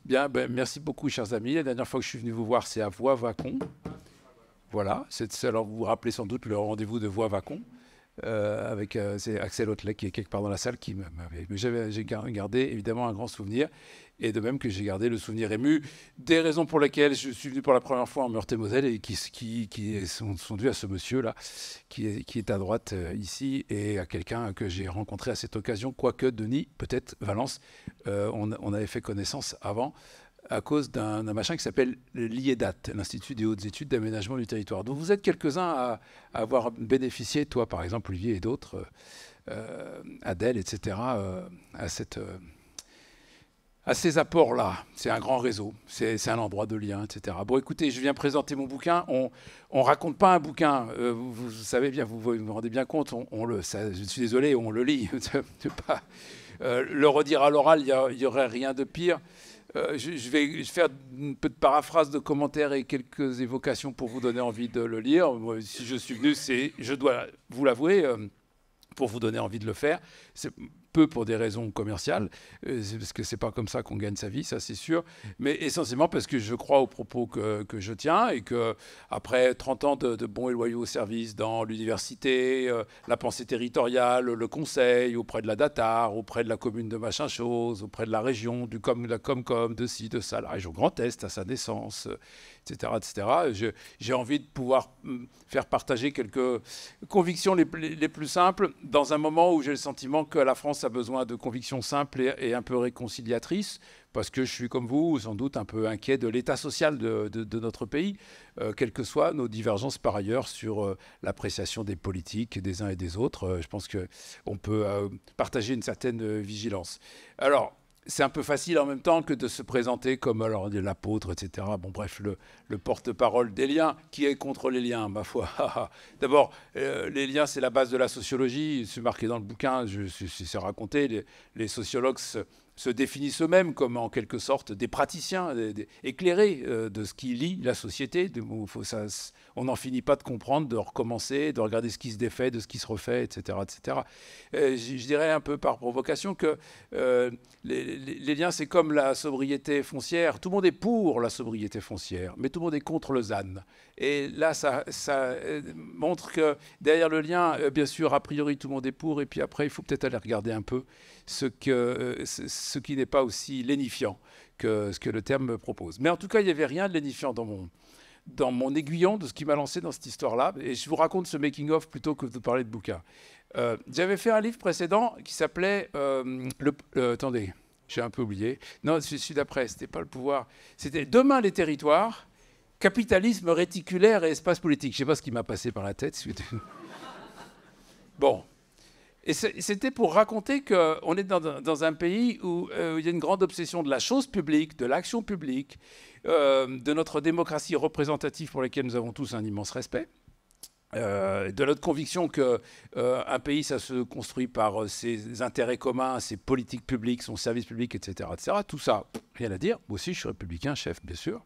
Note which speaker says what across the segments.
Speaker 1: Bien, ben, merci beaucoup, chers amis. La dernière fois que je suis venu vous voir, c'est à Voix-Vacon. Voilà, alors vous vous rappelez sans doute le rendez-vous de Voix-Vacon. Avec c'est Axel Hotelet qui est quelque part dans la salle qui m'avait. Mais j'ai gardé évidemment un grand souvenir, et de même que j'ai gardé le souvenir ému des raisons pour lesquelles je suis venu pour la première fois en Meurthe-et-Moselle et qui sont dues à ce monsieur-là qui est à droite ici, et à quelqu'un que j'ai rencontré à cette occasion, quoique Denis, peut-être Valence, on avait fait connaissance avant à cause d'un machin qui s'appelle l'IEDAT, l'Institut des hautes études d'aménagement du territoire. Donc vous êtes quelques-uns à avoir bénéficié, toi par exemple, Olivier, et d'autres, Adèle, etc., à ces apports-là. C'est un grand réseau, c'est un endroit de lien, etc. Bon, écoutez, je viens présenter mon bouquin. On raconte pas un bouquin. Vous savez bien, vous vous rendez bien compte, je suis désolé, on le lit. Pas, le redire à l'oral, il y aurait rien de pire. Je vais faire un peu de paraphrase, de commentaires et quelques évocations pour vous donner envie de le lire. Moi, si je suis venu, je dois vous l'avouer, pour vous donner envie de le faire. C'est peu pour des raisons commerciales, parce que c'est pas comme ça qu'on gagne sa vie, ça c'est sûr, mais essentiellement parce que je crois aux propos que je tiens, et que après 30 ans de bons et loyaux services dans l'université, la pensée territoriale, le conseil, auprès de la DATAR, auprès de la commune de machin chose, auprès de la région, de la Comcom, de ci, de ça, la région Grand Est à sa naissance, etc., etc. J'ai envie de pouvoir faire partager quelques convictions les plus simples dans un moment où j'ai le sentiment que la France a besoin de convictions simples et un peu réconciliatrices, parce que je suis comme vous, sans doute un peu inquiet de l'état social de notre pays, quelles que soient nos divergences par ailleurs sur l'appréciation des politiques des uns et des autres. Je pense qu'on peut partager une certaine vigilance. Alors, c'est un peu facile en même temps que de se présenter comme alors l'apôtre, etc. Bon, bref, le porte-parole des liens. Qui est contre les liens, ma foi? D'abord, les liens, c'est la base de la sociologie. C'est marqué dans le bouquin, c'est raconté. Les sociologues se définissent eux-mêmes comme en quelque sorte des praticiens éclairés de ce qui lie la société. On n'en finit pas de comprendre, de recommencer, de regarder ce qui se défait, de ce qui se refait, etc., etc. Je dirais un peu par provocation que les liens, c'est comme la sobriété foncière. Tout le monde est pour la sobriété foncière, mais tout le monde est contre le ZAN. Et là, ça montre que derrière le lien, bien sûr, a priori, tout le monde est pour, et puis après, il faut peut-être aller regarder un peu ce qui n'est pas aussi lénifiant que ce que le terme me propose. Mais en tout cas, il n'y avait rien de lénifiant dans mon aiguillon de ce qui m'a lancé dans cette histoire-là. Et je vous raconte ce making-of plutôt que de parler de bouquin. J'avais fait un livre précédent qui s'appelait... attendez, j'ai un peu oublié. Non, celui d'après, c'était pas le pouvoir. C'était Demain les territoires, capitalisme réticulaire et espace politique. Je ne sais pas ce qui m'a passé par la tête. Bon. Et c'était pour raconter qu'on est dans un pays où il y a une grande obsession de la chose publique, de l'action publique, de notre démocratie représentative pour laquelle nous avons tous un immense respect, de notre conviction qu'un pays, ça se construit par ses intérêts communs, ses politiques publiques, son service public, etc., etc. Tout ça, rien à dire. Moi aussi, je suis républicain, chef, bien sûr.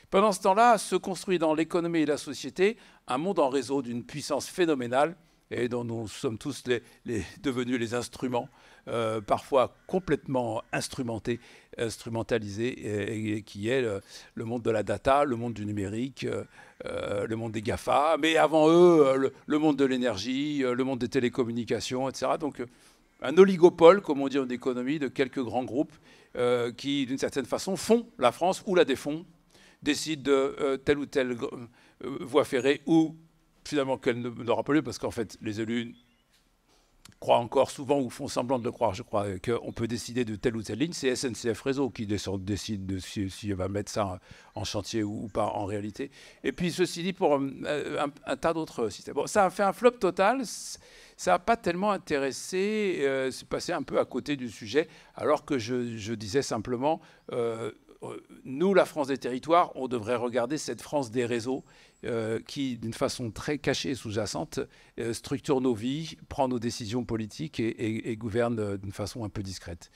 Speaker 1: Pendant ce temps-là, se construit dans l'économie et la société un monde en réseau d'une puissance phénoménale, et dont nous sommes tous devenus les instruments, parfois complètement instrumentalisés, et qui est le monde de la data, le monde du numérique, le monde des GAFA, mais avant eux, le monde de l'énergie, le monde des télécommunications, etc. Donc, un oligopole, comme on dit en économie, de quelques grands groupes qui, d'une certaine façon, font la France ou la défont, décident de telle ou telle voie ferrée, ou finalement qu'elle n'aura pas lieu, parce qu'en fait, les élus croient encore souvent, ou font semblant de le croire, je crois, qu'on peut décider de telle ou telle ligne. C'est SNCF Réseau qui décide de si elle va mettre ça en chantier ou pas en réalité. Et puis, ceci dit, pour un tas d'autres systèmes. Bon, ça a fait un flop total. Ça n'a pas tellement intéressé. C'est passé un peu à côté du sujet, alors que je disais simplement... nous, la France des territoires, on devrait regarder cette France des réseaux qui, d'une façon très cachée et sous-jacente, structure nos vies, prend nos décisions politiques et gouverne d'une façon un peu discrète.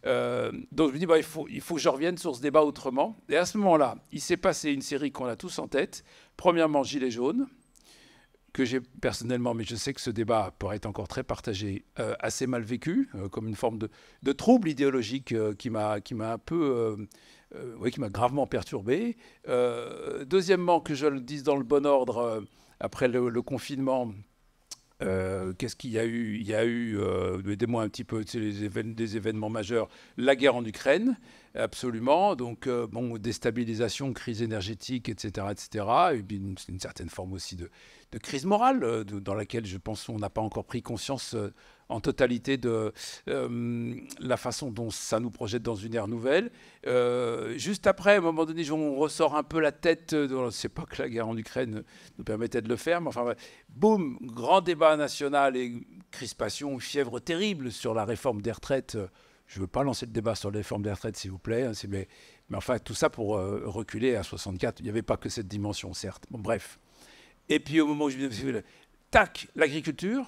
Speaker 1: Donc je me dis, il faut que je revienne sur ce débat autrement. Et à ce moment-là, il s'est passé une série qu'on a tous en tête. Premièrement, Gilets jaunes, que j'ai personnellement, mais je sais que ce débat pourrait être encore très partagé, assez mal vécu, comme une forme de trouble idéologique qui m'a un peu oui, qui m'a gravement perturbé. Deuxièmement, que je le dise dans le bon ordre, après le confinement, qu'est-ce qu'il y a eu? Il y a eu, aidez-moi un petit peu, des événements majeurs. La guerre en Ukraine, absolument. Donc, bon, déstabilisation, crise énergétique, etc., etc. Et puis une certaine forme aussi de crise morale, dans laquelle je pense qu'on n'a pas encore pris conscience en totalité de la façon dont ça nous projette dans une ère nouvelle. Juste après, à un moment donné, on ressort un peu la tête. C'est pas que la guerre en Ukraine nous permettait de le faire, mais enfin, boum, grand débat national et crispation, fièvre terrible sur la réforme des retraites. Je ne veux pas lancer le débat sur la réforme des retraites, s'il vous plaît. Hein, mais enfin, tout ça pour reculer à 64. Il n'y avait pas que cette dimension, certes. Bon, bref. Et puis au moment où je me suis dit, tac, l'agriculture.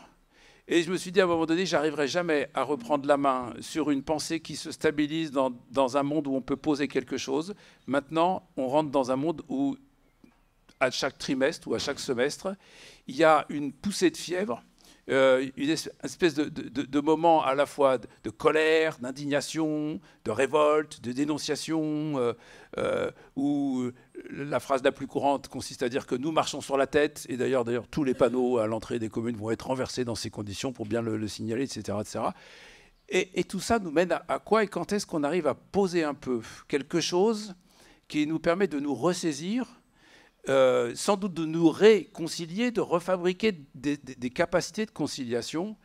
Speaker 1: Et je me suis dit à un moment donné, j'arriverai jamais à reprendre la main sur une pensée qui se stabilise dans un monde où on peut poser quelque chose. Maintenant, on rentre dans un monde où, à chaque trimestre ou à chaque semestre, il y a une poussée de fièvre, une espèce de moment à la fois de colère, d'indignation, de révolte, de dénonciation, où la phrase la plus courante consiste à dire que nous marchons sur la tête, et d'ailleurs tous les panneaux à l'entrée des communes vont être renversés dans ces conditions pour bien le signaler, etc. etc. Et tout ça nous mène à quoi et quand est-ce qu'on arrive à poser un peu quelque chose qui nous permet de nous ressaisir, sans doute de nous réconcilier, de refabriquer des capacités de conciliation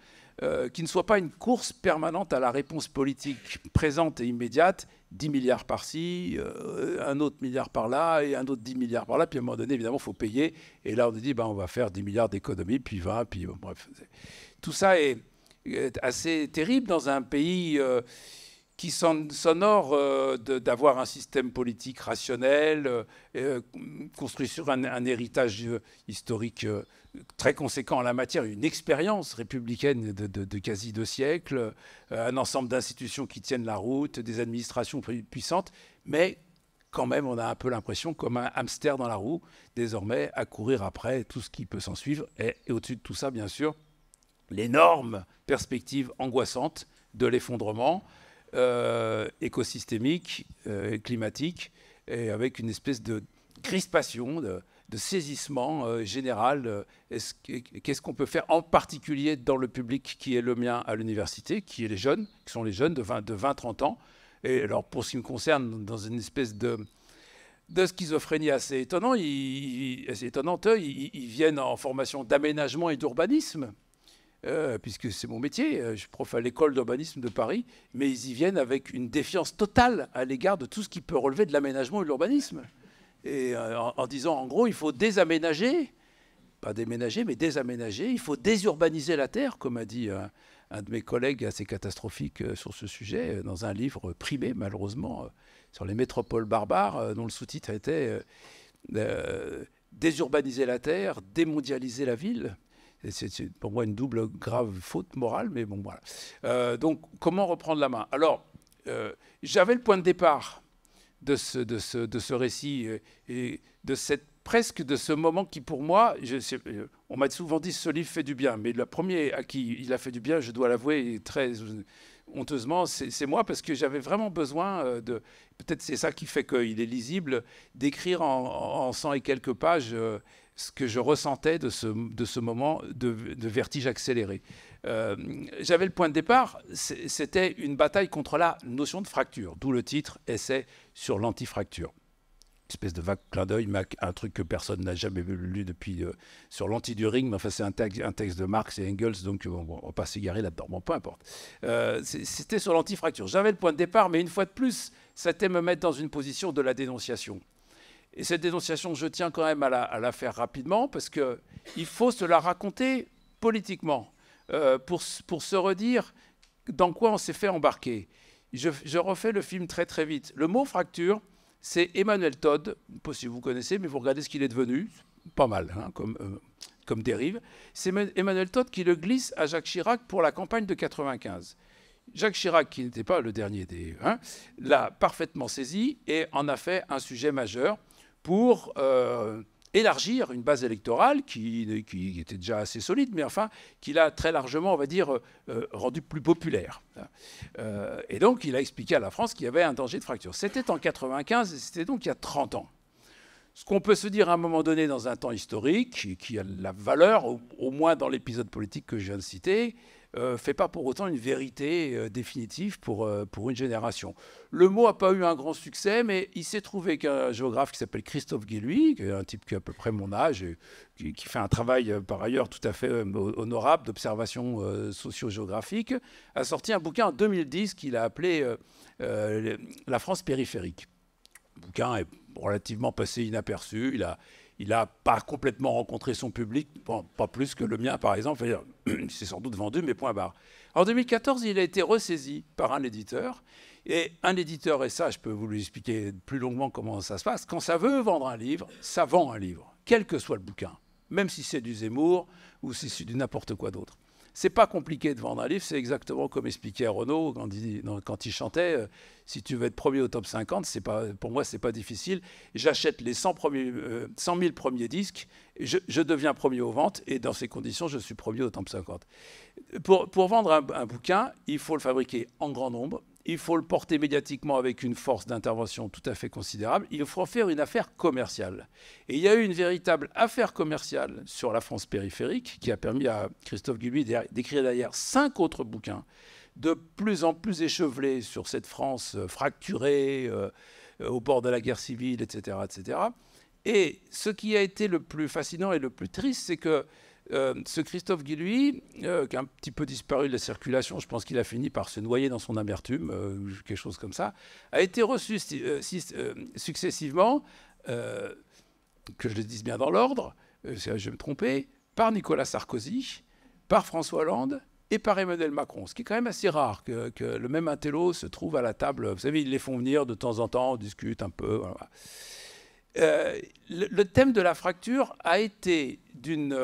Speaker 1: qui ne soient pas une course permanente à la réponse politique présente et immédiate, 10 milliards par-ci, un autre milliard par-là et un autre 10 milliards par-là, puis à un moment donné, évidemment, il faut payer, et là on dit, on va faire 10 milliards d'économies, puis 20, puis bon, bref. Tout ça est assez terrible dans un pays qui s'honore d'avoir un système politique rationnel, construit sur un héritage historique très conséquent en la matière, une expérience républicaine de quasi 2 siècles, un ensemble d'institutions qui tiennent la route, des administrations puissantes, mais quand même, on a un peu l'impression, comme un hamster dans la roue, désormais, à courir après tout ce qui peut s'en suivre. Et au-dessus de tout ça, bien sûr, l'énorme perspective angoissante de l'effondrement écosystémique, climatique, et avec une espèce de crispation, de saisissement général. Qu'est-ce qu'on peut faire, en particulier dans le public qui est le mien à l'université, qui sont les jeunes de 20-30 ans. Et alors, pour ce qui me concerne, dans une espèce de schizophrénie assez étonnante, ils viennent en formation d'aménagement et d'urbanisme. Puisque c'est mon métier, je suis prof à l'école d'urbanisme de Paris, mais ils y viennent avec une défiance totale à l'égard de tout ce qui peut relever de l'aménagement et de l'urbanisme. Et en disant, en gros, il faut désaménager, pas déménager, mais désaménager, il faut désurbaniser la Terre, comme a dit un de mes collègues assez catastrophique sur ce sujet, dans un livre primé, malheureusement, sur les métropoles barbares, dont le sous-titre était Désurbaniser la Terre, démondialiser la ville. C'est pour moi une double grave faute morale, mais bon, voilà. Donc, comment reprendre la main? Alors, j'avais le point de départ de ce récit et presque de ce moment qui, pour moi, on m'a souvent dit ce livre fait du bien, mais le premier à qui il a fait du bien, je dois l'avouer, très honteusement, c'est moi, parce que j'avais vraiment besoin peut-être c'est ça qui fait qu'il est lisible, d'écrire en 100 et quelques pages ce que je ressentais de ce moment de vertige accéléré. J'avais le point de départ, c'était une bataille contre la notion de fracture, d'où le titre « Essai sur l'antifracture ». Espèce de vague clin d'œil, un truc que personne n'a jamais lu depuis sur l'anti-Düring, mais enfin c'est un texte de Marx et Engels, donc on ne va pas s'égarer là-dedans, bon, peu importe. C'était sur l'antifracture. J'avais le point de départ, mais une fois de plus, c'était me mettre dans une position de la dénonciation. Et cette dénonciation, je tiens quand même à la faire rapidement, parce qu'il faut se la raconter politiquement, pour se redire dans quoi on s'est fait embarquer. Je refais le film très très vite. Le mot fracture, c'est Emmanuel Todd, pas si vous connaissez, mais vous regardez ce qu'il est devenu, pas mal hein, comme dérive. C'est Emmanuel Todd qui le glisse à Jacques Chirac pour la campagne de 95. Jacques Chirac, qui n'était pas le dernier des... l'a parfaitement saisi et en a fait un sujet majeur pour élargir une base électorale qui était déjà assez solide, mais enfin, qu'il a très largement, on va dire, rendu plus populaire. Et donc, il a expliqué à la France qu'il y avait un danger de fracture. C'était en 95, et c'était donc il y a 30 ans. Ce qu'on peut se dire à un moment donné dans un temps historique, qui a la valeur, au moins dans l'épisode politique que je viens de citer, fait pas pour autant une vérité définitive pour une génération. Le mot n'a pas eu un grand succès, mais il s'est trouvé qu'un géographe qui s'appelle Christophe Guilluy, qui est un type qui a à peu près mon âge, et qui fait un travail par ailleurs tout à fait honorable d'observation socio-géographique, a sorti un bouquin en 2010 qu'il a appelé La France périphérique. Le bouquin est relativement passé inaperçu. Il a pas complètement rencontré son public, bon, pas plus que le mien par exemple. Il s'est sans doute vendu, mais point barre. En 2014, il a été ressaisi par un éditeur. Et un éditeur, et ça je peux vous l'expliquer plus longuement comment ça se passe, quand ça veut vendre un livre, ça vend un livre, quel que soit le bouquin, même si c'est du Zemmour ou si c'est du n'importe quoi d'autre. C'est pas compliqué de vendre un livre, c'est exactement comme expliquait Renaud quand il chantait si tu veux être premier au top 50, pour moi, c'est pas difficile. J'achète les 100 000 premiers disques, je deviens premier aux ventes, et dans ces conditions, je suis premier au top 50. Pour vendre un bouquin, il faut le fabriquer en grand nombre, il faut le porter médiatiquement avec une force d'intervention tout à fait considérable, il faut faire une affaire commerciale. Et il y a eu une véritable affaire commerciale sur la France périphérique qui a permis à Christophe Guilluy d'écrire derrière 5 autres bouquins de plus en plus échevelés sur cette France fracturée, au bord de la guerre civile, etc., etc. Et ce qui a été le plus fascinant et le plus triste, c'est que ce Christophe Guilluy, qui a un petit peu disparu de la circulation, je pense qu'il a fini par se noyer dans son amertume, quelque chose comme ça, a été reçu successivement, que je le dise bien dans l'ordre, je vais me tromper, par Nicolas Sarkozy, par François Hollande et par Emmanuel Macron. Ce qui est quand même assez rare que le même intello se trouve à la table. Vous savez, ils les font venir de temps en temps, on discute un peu. Voilà. Le thème de la fracture a été d'une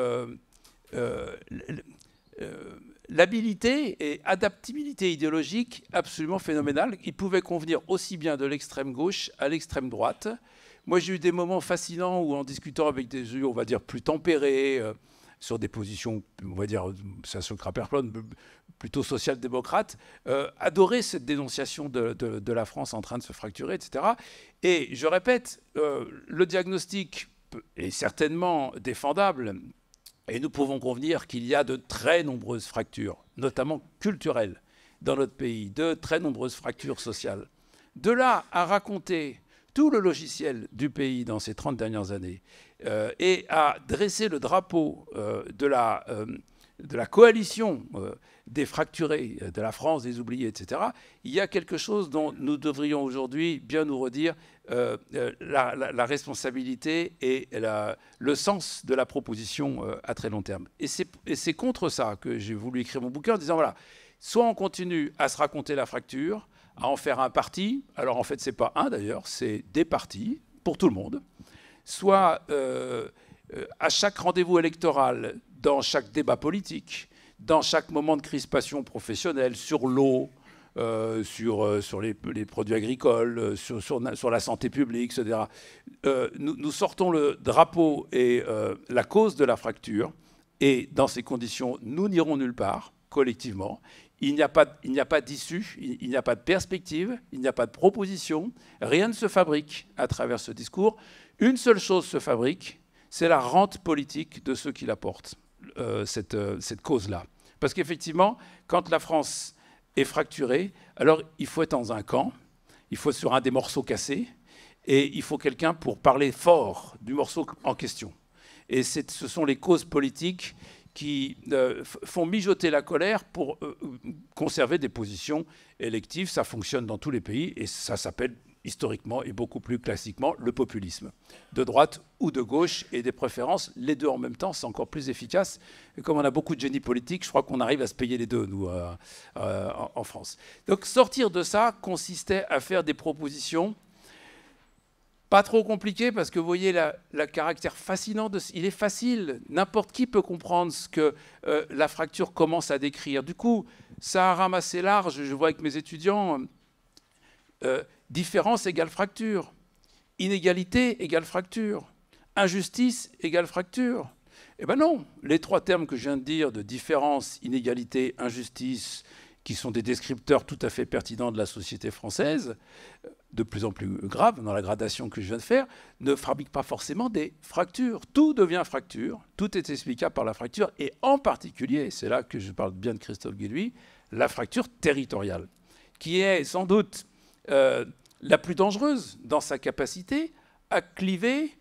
Speaker 1: l'habilité et adaptabilité idéologique absolument phénoménale. Il pouvait convenir aussi bien de l'extrême gauche à l'extrême droite. Moi, j'ai eu des moments fascinants où, en discutant avec des yeux, on va dire, plus tempérés, sur des positions, on va dire, ça se craperplonne, plutôt social-démocrates, adorer cette dénonciation de la France en train de se fracturer, etc. Et je répète, le diagnostic est certainement défendable, et nous pouvons convenir qu'il y a de très nombreuses fractures, notamment culturelles, dans notre pays, de très nombreuses fractures sociales. De là à raconter tout le logiciel du pays dans ces 30 dernières années et à dresser le drapeau de la coalition des fracturés, de la France des oubliés, etc., il y a quelque chose dont nous devrions aujourd'hui bien nous redire la responsabilité et le sens de la proposition à très long terme. Et c'est contre ça que j'ai voulu écrire mon bouquin en disant, voilà, soit on continue à se raconter la fracture, à en faire un parti, alors en fait c'est pas un d'ailleurs, c'est des partis pour tout le monde, soit à chaque rendez-vous électoral, dans chaque débat politique, dans chaque moment de crispation professionnelle, sur l'eau, sur les produits agricoles, sur la santé publique, etc. Nous sortons le drapeau et la cause de la fracture, et dans ces conditions, nous n'irons nulle part, collectivement. Il n'y a pas d'issue, il n'y a pas de perspective, il n'y a pas de proposition, rien ne se fabrique à travers ce discours. Une seule chose se fabrique, c'est la rente politique de ceux qui la portent, cette cause-là. Parce qu'effectivement, quand la France est fracturée, alors il faut être dans un camp, il faut être sur un des morceaux cassés, et il faut quelqu'un pour parler fort du morceau en question. Et ce sont les causes politiques qui font mijoter la colère pour conserver des positions électives. Ça fonctionne dans tous les pays, et ça s'appelle historiquement et beaucoup plus classiquement le populisme, de droite ou de gauche, et des préférences, les deux en même temps, c'est encore plus efficace. Et comme on a beaucoup de génie politique, je crois qu'on arrive à se payer les deux, nous, en France. Donc sortir de ça consistait à faire des propositions pas trop compliquées, parce que vous voyez le caractère fascinant il est facile, n'importe qui peut comprendre ce que la fracture commence à décrire. Du coup, ça a ramassé large, je vois avec mes étudiants, différence égale fracture, inégalité égale fracture, injustice égale fracture. Eh bien non, les trois termes que je viens de dire, de différence, inégalité, injustice, qui sont des descripteurs tout à fait pertinents de la société française, de plus en plus graves dans la gradation que je viens de faire, ne fabriquent pas forcément des fractures. Tout devient fracture, tout est explicable par la fracture, et en particulier, c'est là que je parle bien de Christophe Guilluy, la fracture territoriale, qui est sans doute la plus dangereuse dans sa capacité à cliver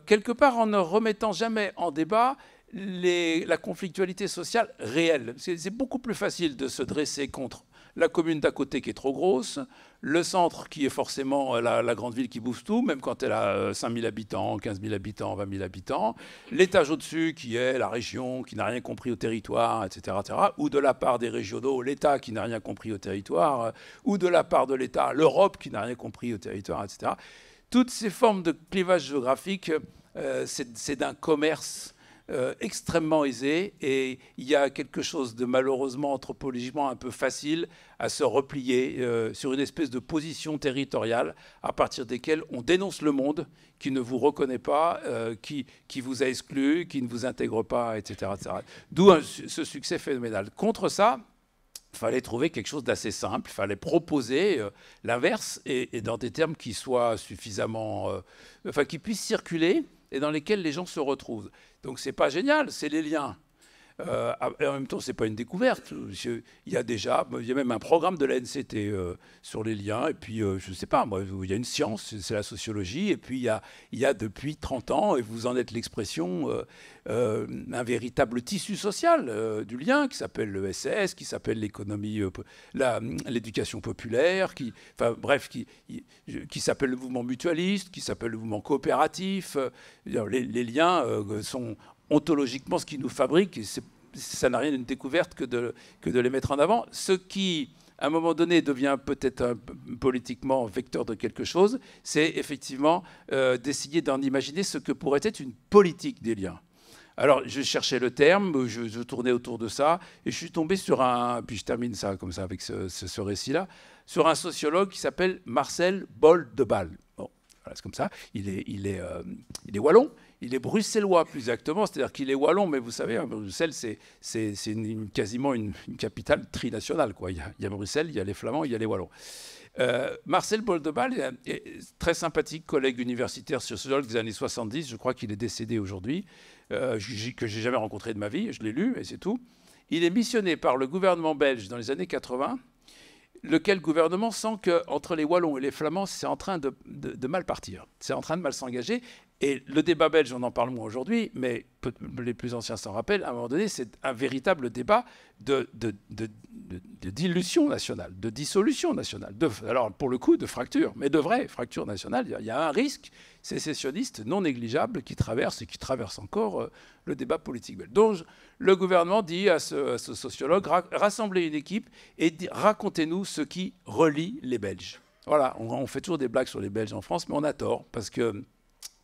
Speaker 1: quelque part en ne remettant jamais en débat la conflictualité sociale réelle. C'est beaucoup plus facile de se dresser contre la commune d'à côté qui est trop grosse, le centre qui est forcément la grande ville qui bouffe tout, même quand elle a 5 000 habitants, 15 000 habitants, 20 000 habitants, l'étage au-dessus qui est la région qui n'a rien compris au territoire, etc., ou de la part des régionaux, l'État qui n'a rien compris au territoire, ou de la part de l'État, l'Europe qui n'a rien compris au territoire, etc. Toutes ces formes de clivage géographique, c'est d'un commerce extrêmement aisé, et il y a quelque chose de malheureusement anthropologiquement un peu facile à se replier sur une espèce de position territoriale à partir desquelles on dénonce le monde qui ne vous reconnaît pas, qui vous a exclu, qui ne vous intègre pas, etc. etc. D'où ce succès phénoménal. Contre ça, il fallait trouver quelque chose d'assez simple, il fallait proposer l'inverse et dans des termes qui soient suffisamment... qui puissent circuler et dans lesquels les gens se retrouvent. Donc c'est pas génial, c'est les liens. Et en même temps, c'est pas une découverte. Il y a même un programme de la NCT sur les liens. Et puis, je sais pas, moi, il y a une science, c'est la sociologie. Et puis, il y a depuis 30 ans, et vous en êtes l'expression, un véritable tissu social du lien qui s'appelle le SS, qui s'appelle l'économie, l'éducation populaire, qui s'appelle le mouvement mutualiste, qui s'appelle le mouvement coopératif. Les liens sont ontologiquement ce qui nous fabrique, ça n'a rien d'une découverte que de les mettre en avant. Ce qui, à un moment donné, devient peut-être politiquement vecteur de quelque chose, c'est effectivement d'essayer d'en imaginer ce que pourrait être une politique des liens. Alors, je cherchais le terme, je tournais autour de ça, et je suis tombé sur puis je termine ça comme ça avec ce récit-là, sur un sociologue qui s'appelle Marcel Bold-de-Bâle. Bon, voilà, c'est comme ça. Il est wallon. Il est bruxellois, plus exactement, c'est-à-dire qu'il est wallon, mais vous savez, Bruxelles, c'est quasiment une capitale trinationale, quoi. Il y a Bruxelles, il y a les Flamands, il y a les Wallons. Marcel Bold-de-Bâle est très sympathique, collègue universitaire sociologue des années 70, je crois qu'il est décédé aujourd'hui, que j'ai jamais rencontré de ma vie, je l'ai lu, et c'est tout. Il est missionné par le gouvernement belge dans les années 80, lequel gouvernement sent qu'entre les Wallons et les Flamands, c'est en train de mal partir, c'est en train de mal s'engager. Et le débat belge, on en parle moins aujourd'hui, mais les plus anciens s'en rappellent, à un moment donné, c'est un véritable débat de dilution nationale, de dissolution nationale. Alors, pour le coup, de fracture, mais de vraie fracture nationale. Il y a un risque sécessionniste non négligeable qui traverse et qui traverse encore le débat politique belge. Donc, le gouvernement dit à ce sociologue, rassemblez une équipe et racontez-nous ce qui relie les Belges. Voilà, on fait toujours des blagues sur les Belges en France, mais on a tort, parce que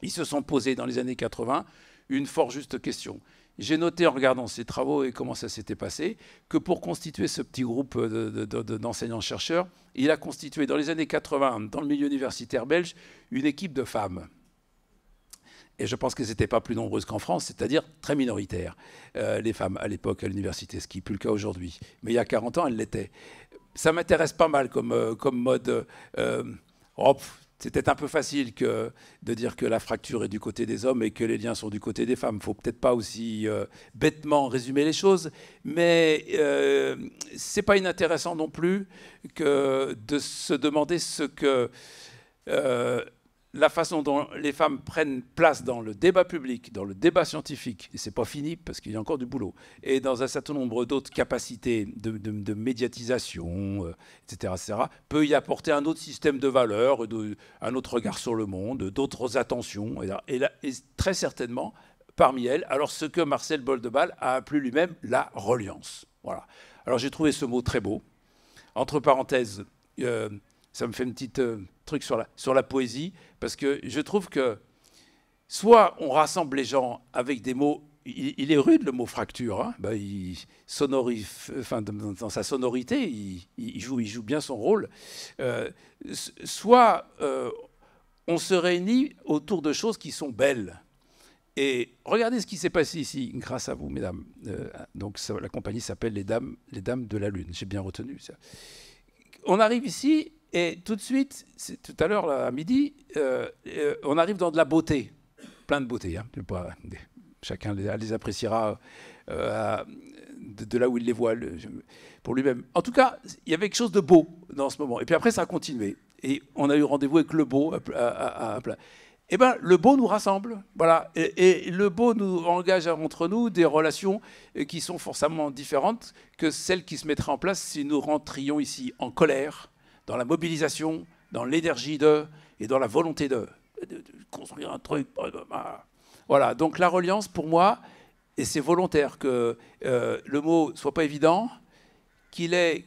Speaker 1: ils se sont posés dans les années 80 une fort juste question. J'ai noté en regardant ces travaux et comment ça s'était passé que pour constituer ce petit groupe d'enseignants-chercheurs, il a constitué dans les années 80, dans le milieu universitaire belge, une équipe de femmes. Et je pense qu'elles n'étaient pas plus nombreuses qu'en France, c'est-à-dire très minoritaires, les femmes à l'époque à l'université, ce qui n'est plus le cas aujourd'hui. Mais il y a 40 ans, elles l'étaient. Ça m'intéresse pas mal comme mode... C'est peut-être un peu facile de dire que la fracture est du côté des hommes et que les liens sont du côté des femmes. Il ne faut peut-être pas aussi bêtement résumer les choses, mais ce n'est pas inintéressant non plus que de se demander ce que la façon dont les femmes prennent place dans le débat public, dans le débat scientifique, et ce n'est pas fini parce qu'il y a encore du boulot, et dans un certain nombre d'autres capacités de médiatisation, etc., peut y apporter un autre système de valeurs, un autre regard sur le monde, d'autres attentions, et très certainement, parmi elles, alors ce que Marcel Bold-de-Bâle a appelé lui-même la reliance. Voilà. Alors j'ai trouvé ce mot très beau. Entre parenthèses, ça me fait une petite truc sur la poésie, parce que je trouve que soit on rassemble les gens avec des mots, il est rude le mot fracture, hein, dans sa sonorité, il joue bien son rôle, soit on se réunit autour de choses qui sont belles. Et regardez ce qui s'est passé ici, grâce à vous, mesdames. Donc la compagnie s'appelle les Dames de la Lune. J'ai bien retenu ça. On arrive ici et tout de suite, tout à l'heure à midi, on arrive dans de la beauté, plein de beauté. Hein. Chacun les appréciera de là où il les voit pour lui-même. En tout cas, il y avait quelque chose de beau dans ce moment. Et puis après, ça a continué. Et on a eu rendez-vous avec le beau. Eh bien, le beau nous rassemble. Voilà. Et le beau nous engage entre nous des relations qui sont forcément différentes que celles qui se mettraient en place si nous rentrions ici en colère, dans la mobilisation, dans l'énergie et dans la volonté de construire un truc. Voilà. Donc la reliance, pour moi, et c'est volontaire que le mot soit pas évident, qu'il ait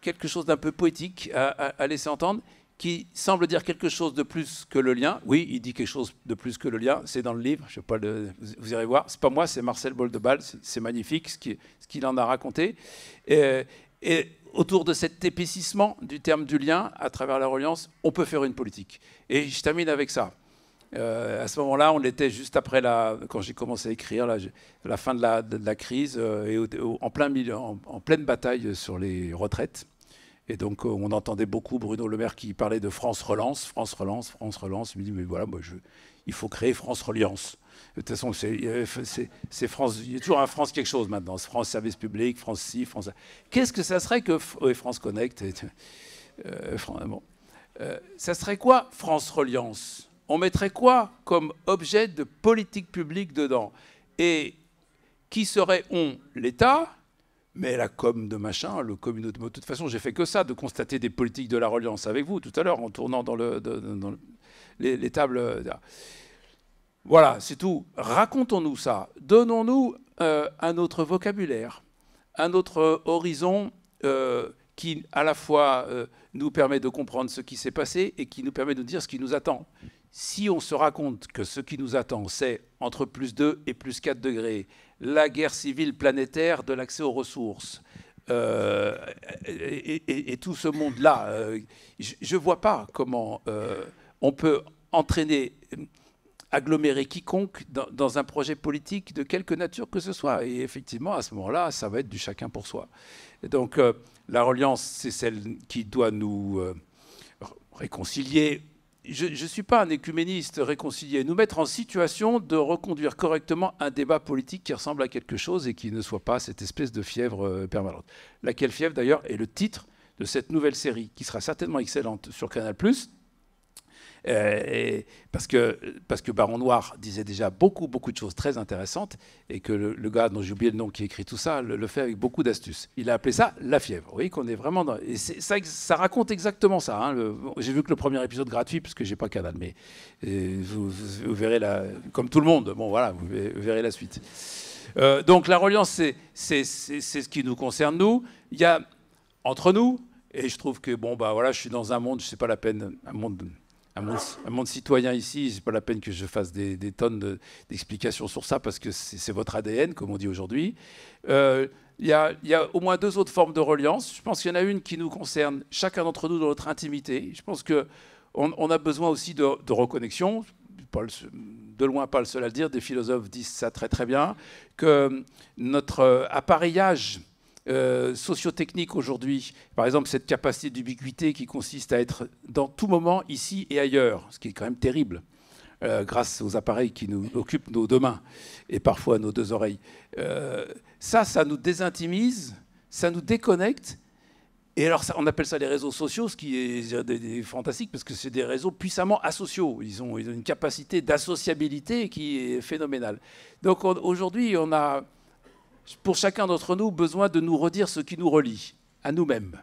Speaker 1: quelque chose d'un peu poétique à laisser entendre, qui semble dire quelque chose de plus que le lien. Oui, il dit quelque chose de plus que le lien, c'est dans le livre, je sais pas vous irez voir. C'est pas moi, c'est Marcel Boldebal, c'est magnifique ce qu'il en a raconté. Et autour de cet épaississement du terme du lien, à travers la reliance, on peut faire une politique. Et je termine avec ça. À ce moment-là, on était juste après quand j'ai commencé à écrire, la fin de la crise, et en pleine bataille sur les retraites. Et donc, on entendait beaucoup Bruno Le Maire qui parlait de France Relance, France Relance, France Relance. Il me dit, mais voilà, il faut créer France Reliance. De toute façon, c'est France, il y a toujours un France quelque chose maintenant. France Service Public, France ci, France ça. Qu'est-ce que ça serait que France Connect ça serait quoi France Reliance? On mettrait quoi comme objet de politique publique dedans? Et qui serait l'État? Mais la com de machin, le communauté. De toute façon, j'ai fait que ça, de constater des politiques de la reliance avec vous tout à l'heure, en tournant dans les tables. Voilà, c'est tout. Racontons-nous ça. Donnons-nous un autre vocabulaire, un autre horizon qui, à la fois, nous permet de comprendre ce qui s'est passé et qui nous permet de dire ce qui nous attend. Si on se raconte que ce qui nous attend, c'est entre plus 2 et plus 4 degrés, la guerre civile planétaire de l'accès aux ressources, et tout ce monde-là, je ne vois pas comment on peut entraîner, agglomérer quiconque dans un projet politique de quelque nature que ce soit. Et effectivement, à ce moment-là, ça va être du chacun pour soi. Et donc, la reliance, c'est celle qui doit nous réconcilier. Je ne suis pas un écuméniste réconcilié. Nous mettre en situation de reconduire correctement un débat politique qui ressemble à quelque chose et qui ne soit pas cette espèce de fièvre permanente. Laquelle fièvre, d'ailleurs, est le titre de cette nouvelle série, qui sera certainement excellente sur Canal+. Parce que Baron Noir disait déjà beaucoup de choses très intéressantes et que le gars dont j'ai oublié le nom qui écrit tout ça le fait avec beaucoup d'astuces. Il a appelé ça la fièvre. Vous voyez qu'on est vraiment dans... Et ça raconte exactement ça. Hein. J'ai vu que le premier épisode gratuit parce que j'ai pas Canal, mais vous verrez comme tout le monde. Bon voilà, vous verrez la suite. Donc la reliance, c'est ce qui nous concerne nous. Il y a entre nous, et je trouve que bon bah voilà, je suis dans un monde, je sais pas la peine, un monde citoyen ici, c'est pas la peine que je fasse des tonnes d'explications sur ça parce que c'est votre ADN, comme on dit aujourd'hui. Il y a au moins 2 autres formes de reliance. Je pense qu'il y en a une qui nous concerne chacun d'entre nous dans notre intimité. Je pense qu'on a besoin aussi de reconnexion. De loin, pas le seul à le dire. Des philosophes disent ça très très bien. Que notre appareillage sociotechnique aujourd'hui, par exemple cette capacité d'ubiquité qui consiste à être dans tout moment, ici et ailleurs, ce qui est quand même terrible, grâce aux appareils qui nous occupent nos 2 mains et parfois nos 2 oreilles. Ça nous désintimise, ça nous déconnecte. Et alors, on appelle ça les réseaux sociaux, ce qui est fantastique, parce que c'est des réseaux puissamment asociaux. Ils ont une capacité d'associabilité qui est phénoménale. Donc aujourd'hui, on a... pour chacun d'entre nous, besoin de nous redire ce qui nous relie à nous-mêmes,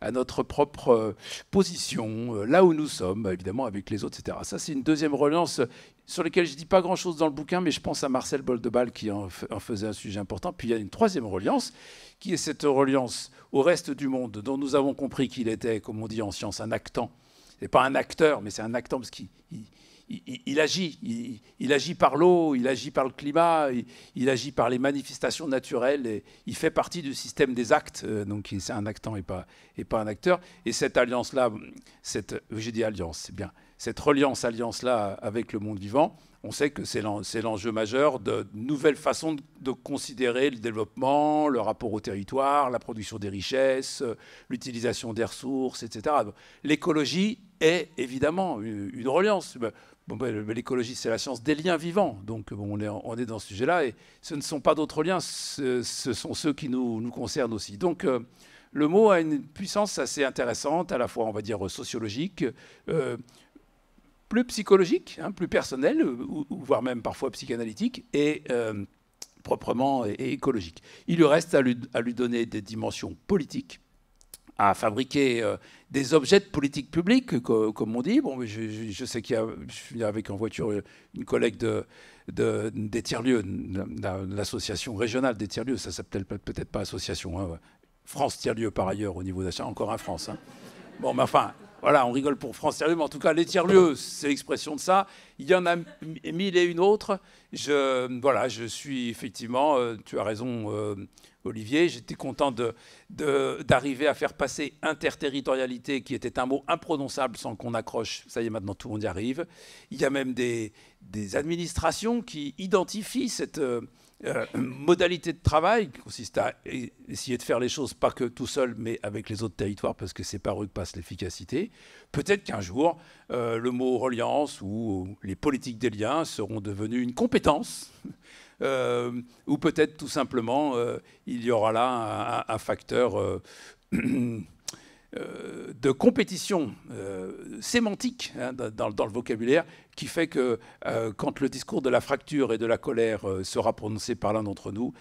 Speaker 1: à notre propre position, là où nous sommes, évidemment, avec les autres, etc. Ça, c'est une deuxième reliance sur laquelle je ne dis pas grand-chose dans le bouquin, mais je pense à Marcel Boldebal qui en faisait un sujet important. Puis il y a une troisième reliance, qui est cette reliance au reste du monde, dont nous avons compris qu'il était, comme on dit en science, un actant. Ce n'est pas un acteur, mais c'est un actant parce qu'il... Il agit. Il agit par l'eau, il agit par le climat, il agit par les manifestations naturelles. Et il fait partie du système des actes, donc c'est un actant et pas un acteur. Et cette alliance-là, j'ai dit alliance, c'est bien. cette reliance-alliance-là avec le monde vivant, on sait que c'est l'enjeu majeur de nouvelles façons de considérer le développement, le rapport au territoire, la production des richesses, l'utilisation des ressources, etc. L'écologie est évidemment une reliance. L'écologie, c'est la science des liens vivants. Donc on est dans ce sujet-là. Et ce ne sont pas d'autres liens, ce sont ceux qui nous concernent aussi. Donc le mot a une puissance assez intéressante, à la fois, on va dire, sociologique, plus psychologique, hein, plus personnel, ou voire même parfois psychanalytique, et proprement et écologique. Il lui reste à lui donner des dimensions politiques, à fabriquer des objets de politique publique, comme on dit. Bon, je sais qu'il y a, je suis avec en voiture une collègue des tiers-lieux, de l'association régionale des tiers-lieux, ça s'appelle peut-être pas association, hein, France tiers-lieux par ailleurs au niveau d'achat, encore un France. Hein. Bon, mais enfin, voilà, on rigole pour France tiers-lieux, mais en tout cas, les tiers-lieux, c'est l'expression de ça. Il y en a mille et une autres. Voilà, je suis effectivement, tu as raison, Olivier, j'étais content d'arriver à faire passer interterritorialité, qui était un mot imprononçable sans qu'on accroche. Ça y est, maintenant, tout le monde y arrive. Il y a même des administrations qui identifient cette modalité de travail qui consiste à essayer de faire les choses pas que tout seul, mais avec les autres territoires, parce que c'est par eux que passe l'efficacité. Peut-être qu'un jour, le mot reliance ou les politiques des liens seront devenus une compétence, ou peut-être tout simplement, il y aura là un facteur de compétition sémantique, hein, dans le vocabulaire, qui fait que quand le discours de la fracture et de la colère sera prononcé par l'un d'entre nous,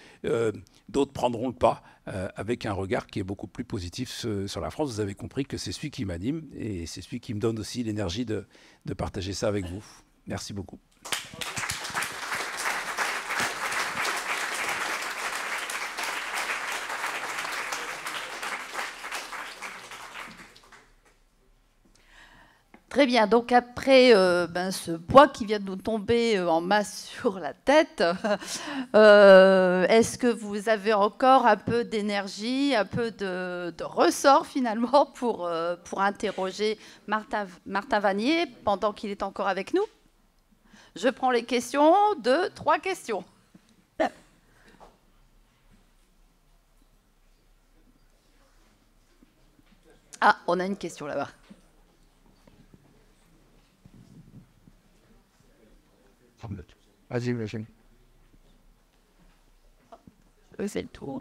Speaker 1: d'autres prendront le pas avec un regard qui est beaucoup plus positif sur la France. Vous avez compris que c'est celui qui m'anime et c'est celui qui me donne aussi l'énergie de partager ça avec vous. Merci beaucoup.
Speaker 2: Très bien, donc après ce poids qui vient de nous tomber en masse sur la tête, est-ce que vous avez encore un peu d'énergie, un peu de ressort finalement pour interroger Martin Vanier pendant qu'il est encore avec nous? Je prends les questions, 3 questions. Ah, on a une question là-bas.
Speaker 3: Vas-y, monsieur.
Speaker 2: C'est le tour.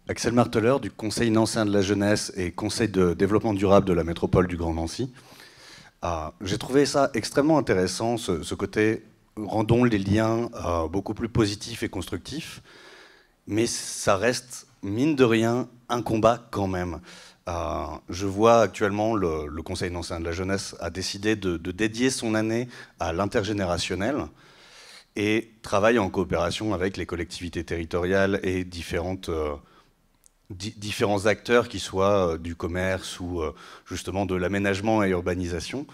Speaker 4: Axel Marteller du Conseil nancéen de la jeunesse et Conseil de développement durable de la métropole du Grand Nancy. J'ai trouvé ça extrêmement intéressant, ce côté rendons les liens beaucoup plus positifs et constructifs, mais ça reste, mine de rien, un combat quand même. Je vois actuellement le Conseil nancéen de la jeunesse a décidé de dédier son année à l'intergénérationnel et travaille en coopération avec les collectivités territoriales et différents acteurs, qui soient du commerce ou justement de l'aménagement et urbanisation.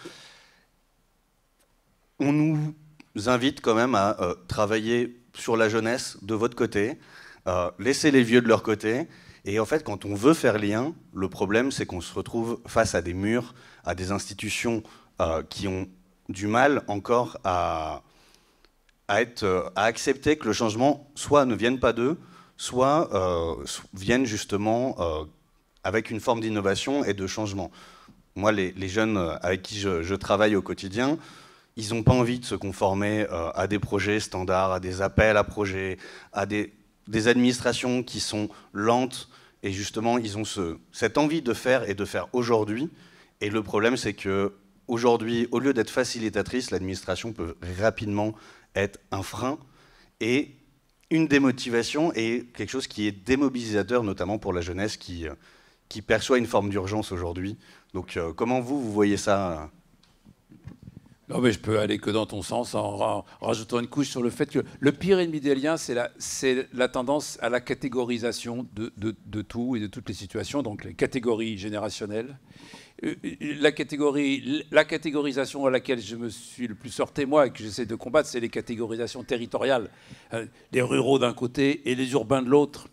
Speaker 4: On nous invite quand même à travailler sur la jeunesse de votre côté, laisser les vieux de leur côté. Et en fait, quand on veut faire lien, le problème, c'est qu'on se retrouve face à des murs, à des institutions qui ont du mal encore à accepter que le changement soit ne vienne pas d'eux, soit vienne justement avec une forme d'innovation et de changement. Moi, les jeunes avec qui je travaille au quotidien, ils n'ont pas envie de se conformer à des projets standards, à des appels à projets, à des administrations qui sont lentes. Et justement, ils ont cette envie de faire et de faire aujourd'hui. Et le problème, c'est qu'aujourd'hui, au lieu d'être facilitatrice, l'administration peut rapidement être un frein et une démotivation et quelque chose qui est démobilisateur, notamment pour la jeunesse qui perçoit une forme d'urgence aujourd'hui. Donc, comment vous voyez ça ?
Speaker 1: Non, mais je peux aller que dans ton sens en rajoutant une couche sur le fait que le pire ennemi des liens, c'est la tendance à la catégorisation de tout et de toutes les situations, donc les catégories générationnelles. La catégorisation à laquelle je me suis le plus heurté, moi, et que j'essaie de combattre, c'est les catégorisations territoriales. Les ruraux d'un côté et les urbains de l'autre.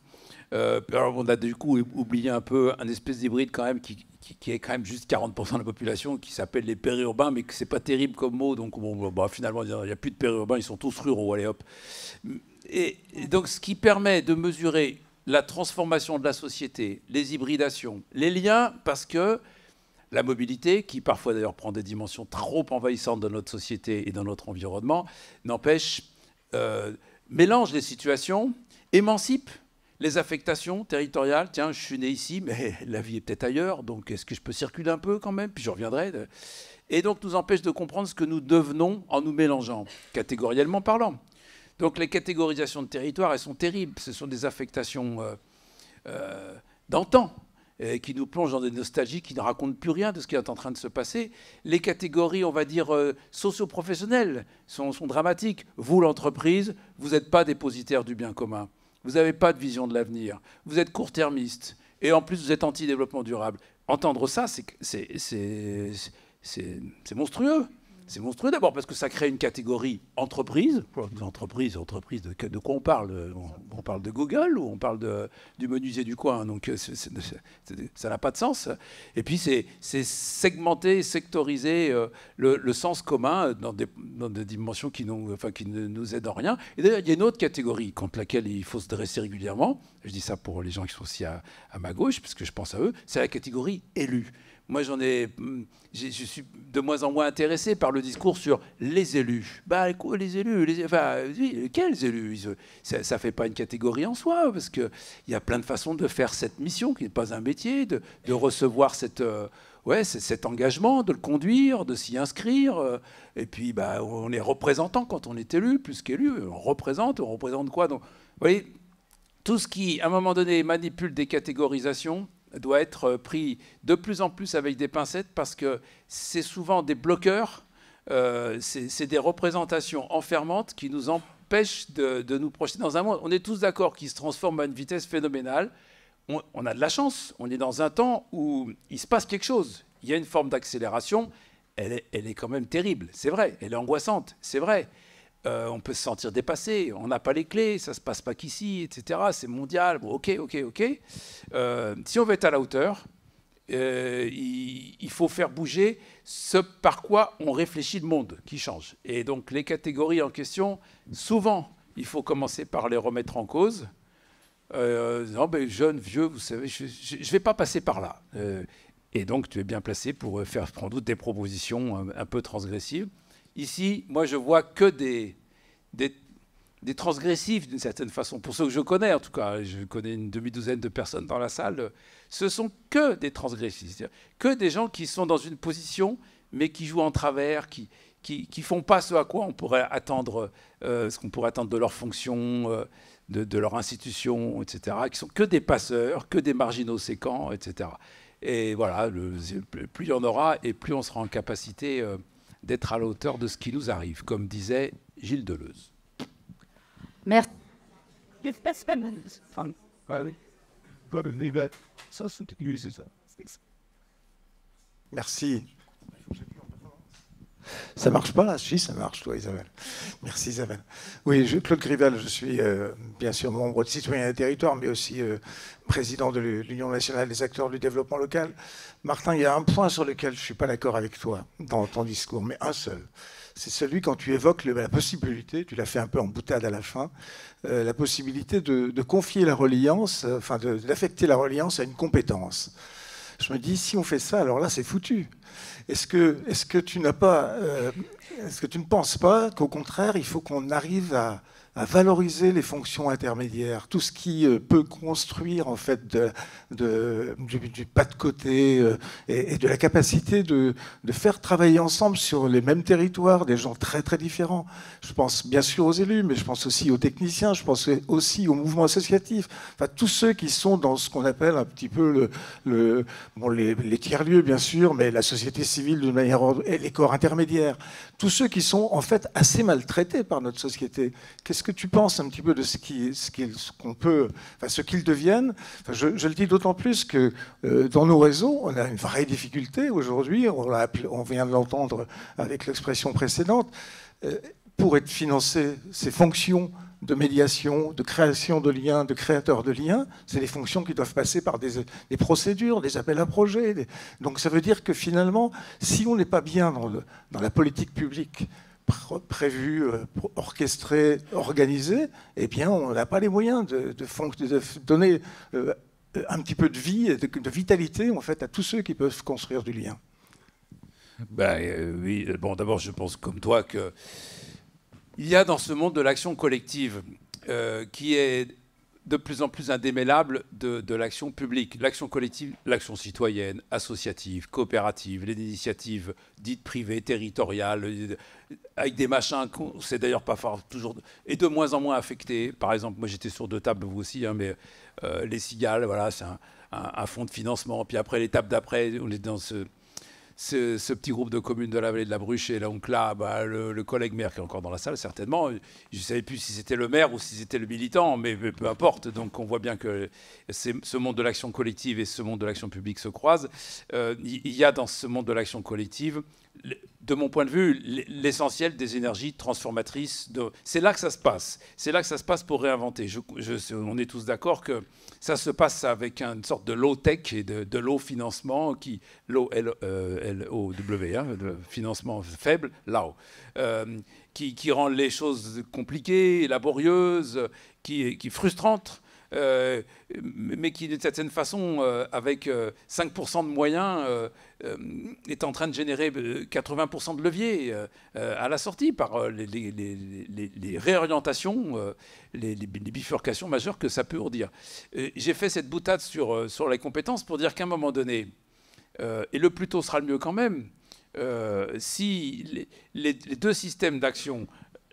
Speaker 1: Alors on a du coup oublié un peu un espèce d'hybride quand même qui est quand même juste 40% de la population, qui s'appelle les périurbains, mais que c'est pas terrible comme mot. Donc bon, bah, finalement, il n'y a plus de périurbains, ils sont tous ruraux. Allez hop. Et donc ce qui permet de mesurer la transformation de la société, les hybridations, les liens, parce que la mobilité, qui parfois d'ailleurs prend des dimensions trop envahissantes dans notre société et dans notre environnement, n'empêche, mélange les situations, émancipe les affectations territoriales. Tiens, je suis né ici, mais la vie est peut-être ailleurs, donc est-ce que je peux circuler un peu quand même? Puis je reviendrai. Et donc nous empêche de comprendre ce que nous devenons en nous mélangeant, catégoriellement parlant. Donc les catégorisations de territoire, elles sont terribles. Ce sont des affectations d'antan, qui nous plongent dans des nostalgies qui ne racontent plus rien de ce qui est en train de se passer. Les catégories, on va dire, socio-professionnelles sont dramatiques. Vous, l'entreprise, vous n'êtes pas dépositaire du bien commun. Vous n'avez pas de vision de l'avenir. Vous êtes court-termiste. Et en plus, vous êtes anti-développement durable. Entendre ça, c'est monstrueux. C'est monstrueux d'abord parce que ça crée une catégorie entreprise. Entreprise de quoi on parle? On parle de Google ou on parle du menuisier du coin? Donc ça n'a pas de sens. Et puis c'est segmenter, sectoriser le sens commun dans des dimensions qui ne nous aident en rien. Et d'ailleurs, il y a une autre catégorie contre laquelle il faut se dresser régulièrement. Je dis ça pour les gens qui sont aussi à ma gauche, parce que je pense à eux. C'est la catégorie élus. Moi, je suis de moins en moins intéressé par le discours sur les élus. Bah, quoi, les élus quels élus? Ça ne fait pas une catégorie en soi, parce qu'il y a plein de façons de faire cette mission, qui n'est pas un métier, de recevoir cet engagement, de le conduire, de s'y inscrire. Et puis, bah, on est représentant quand on est élu, plus qu'élu. On représente quoi? Donc, vous voyez, tout ce qui, à un moment donné, manipule des catégorisations doit être pris de plus en plus avec des pincettes, parce que c'est souvent des bloqueurs, c'est des représentations enfermantes qui nous empêchent de nous projeter dans un monde. On est tous d'accord qu'il se transforme à une vitesse phénoménale. On a de la chance, on est dans un temps où il se passe quelque chose. Il y a une forme d'accélération, elle est quand même terrible, c'est vrai, elle est angoissante, c'est vrai. On peut se sentir dépassé, on n'a pas les clés, ça ne se passe pas qu'ici, etc. C'est mondial, bon, ok. Si on veut être à la hauteur, il faut faire bouger ce par quoi on réfléchit le monde qui change. Et donc les catégories en question, souvent, il faut commencer par les remettre en cause. Non, ben, jeune, vieux, vous savez, je ne vais pas passer par là. Et donc tu es bien placé pour faire sans doute des propositions un peu transgressives. Ici, moi, je vois que des transgressifs, d'une certaine façon. Pour ceux que je connais, en tout cas, je connais une demi-douzaine de personnes dans la salle, ce sont que des transgressifs. C'est-à-dire que des gens qui sont dans une position, mais qui jouent en travers, qui font pas ce à quoi on pourrait attendre, ce qu'on pourrait attendre de leur fonction, de leur institution, etc., qui sont que des passeurs, que des marginaux séquents, etc. Et voilà, plus il y en aura, et plus on sera en capacité d'être à la hauteur de ce qui nous arrive, comme disait Gilles Deleuze.
Speaker 2: Merci.
Speaker 3: Merci. Ça marche pas là? Si, ça marche, toi, Isabelle. Merci, Isabelle. Oui, Claude Grivel, je suis bien sûr membre de Citoyens et Territoires, mais aussi président de l'Union nationale des acteurs du développement local. Martin, il y a un point sur lequel je ne suis pas d'accord avec toi dans ton discours, mais un seul. C'est celui quand tu évoques la possibilité, tu l'as fait un peu en boutade à la fin, la possibilité de confier la reliance, enfin d'affecter la reliance à une compétence. Je me dis, si on fait ça, alors là, c'est foutu. Est-ce que tu ne penses pas qu'au contraire, il faut qu'on arrive à valoriser les fonctions intermédiaires, tout ce qui peut construire en fait du pas de côté et de la capacité de faire travailler ensemble sur les mêmes territoires des gens très très différents. Je pense bien sûr aux élus, mais je pense aussi aux techniciens, je pense aussi aux mouvements associatifs, enfin tous ceux qui sont dans ce qu'on appelle un petit peu les tiers-lieux bien sûr, mais la société civile de manière et les corps intermédiaires, tous ceux qui sont en fait assez maltraités par notre société. Qu'est-ce que tu penses un petit peu de ce qu'ils deviennent? Enfin, je le dis d'autant plus que dans nos réseaux, on a une vraie difficulté aujourd'hui, on vient de l'entendre avec l'expression précédente, pour être financé, ces fonctions de médiation, de création de liens, de créateurs de liens. C'est des fonctions qui doivent passer par des procédures, des appels à projets. Donc ça veut dire que finalement, si on n'est pas bien dans la politique publique prévue, orchestrée, organisée, eh bien on n'a pas les moyens de donner un petit peu de vie, de vitalité en fait, à tous ceux qui peuvent construire du lien.
Speaker 1: Oui, bon, d'abord, je pense comme toi qu'il y a dans ce monde de l'action collective qui est de plus en plus indémêlable de l'action publique. L'action collective, l'action citoyenne, associative, coopérative, les initiatives dites privées, territoriales, avec des machins qu'on sait d'ailleurs pas faire toujours, et de moins en moins affectés. Par exemple, moi j'étais sur 2 tables, vous aussi, hein, mais les cigales, voilà, c'est un fonds de financement. Puis après, l'étape d'après, on est dans ce petit groupe de communes de la vallée de la Bruche, et donc là, le collègue maire qui est encore dans la salle, certainement, je ne savais plus si c'était le maire ou si c'était le militant, mais peu importe. Donc on voit bien que ce monde de l'action collective et ce monde de l'action publique se croisent. Il y a dans ce monde de l'action collective, de mon point de vue, l'essentiel des énergies transformatrices. C'est là que ça se passe. C'est là que ça se passe pour réinventer. On est tous d'accord que ça se passe avec une sorte de low-tech et de low financement, low, L-O-W, hein, de financement faible, low, qui rend les choses compliquées, laborieuses, qui frustrantes. Mais qui, d'une certaine façon, avec 5% de moyens, est en train de générer 80% de levier à la sortie par les réorientations, les bifurcations majeures que ça peut dire. J'ai fait cette boutade sur les compétences pour dire qu'à un moment donné, et le plus tôt sera le mieux quand même, si les 2 systèmes d'action,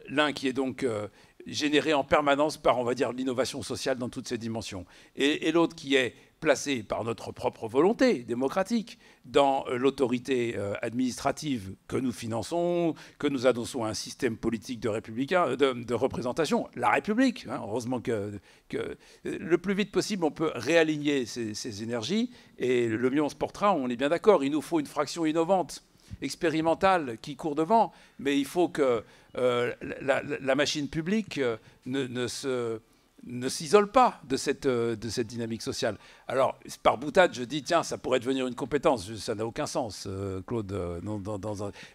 Speaker 1: l'un qui est donc généré en permanence par, on va dire, l'innovation sociale dans toutes ses dimensions, et l'autre qui est placé par notre propre volonté démocratique dans l'autorité administrative que nous finançons, que nous adossons à un système politique de représentation, la République. Hein, heureusement que le plus vite possible, on peut réaligner ces énergies, et le mieux on se portera, on est bien d'accord. Il nous faut une fraction innovante, expérimentale, qui court devant, mais il faut que la machine publique ne s'isole pas de cette dynamique sociale. Alors, par boutade, je dis, tiens, ça pourrait devenir une compétence. Ça n'a aucun sens, Claude.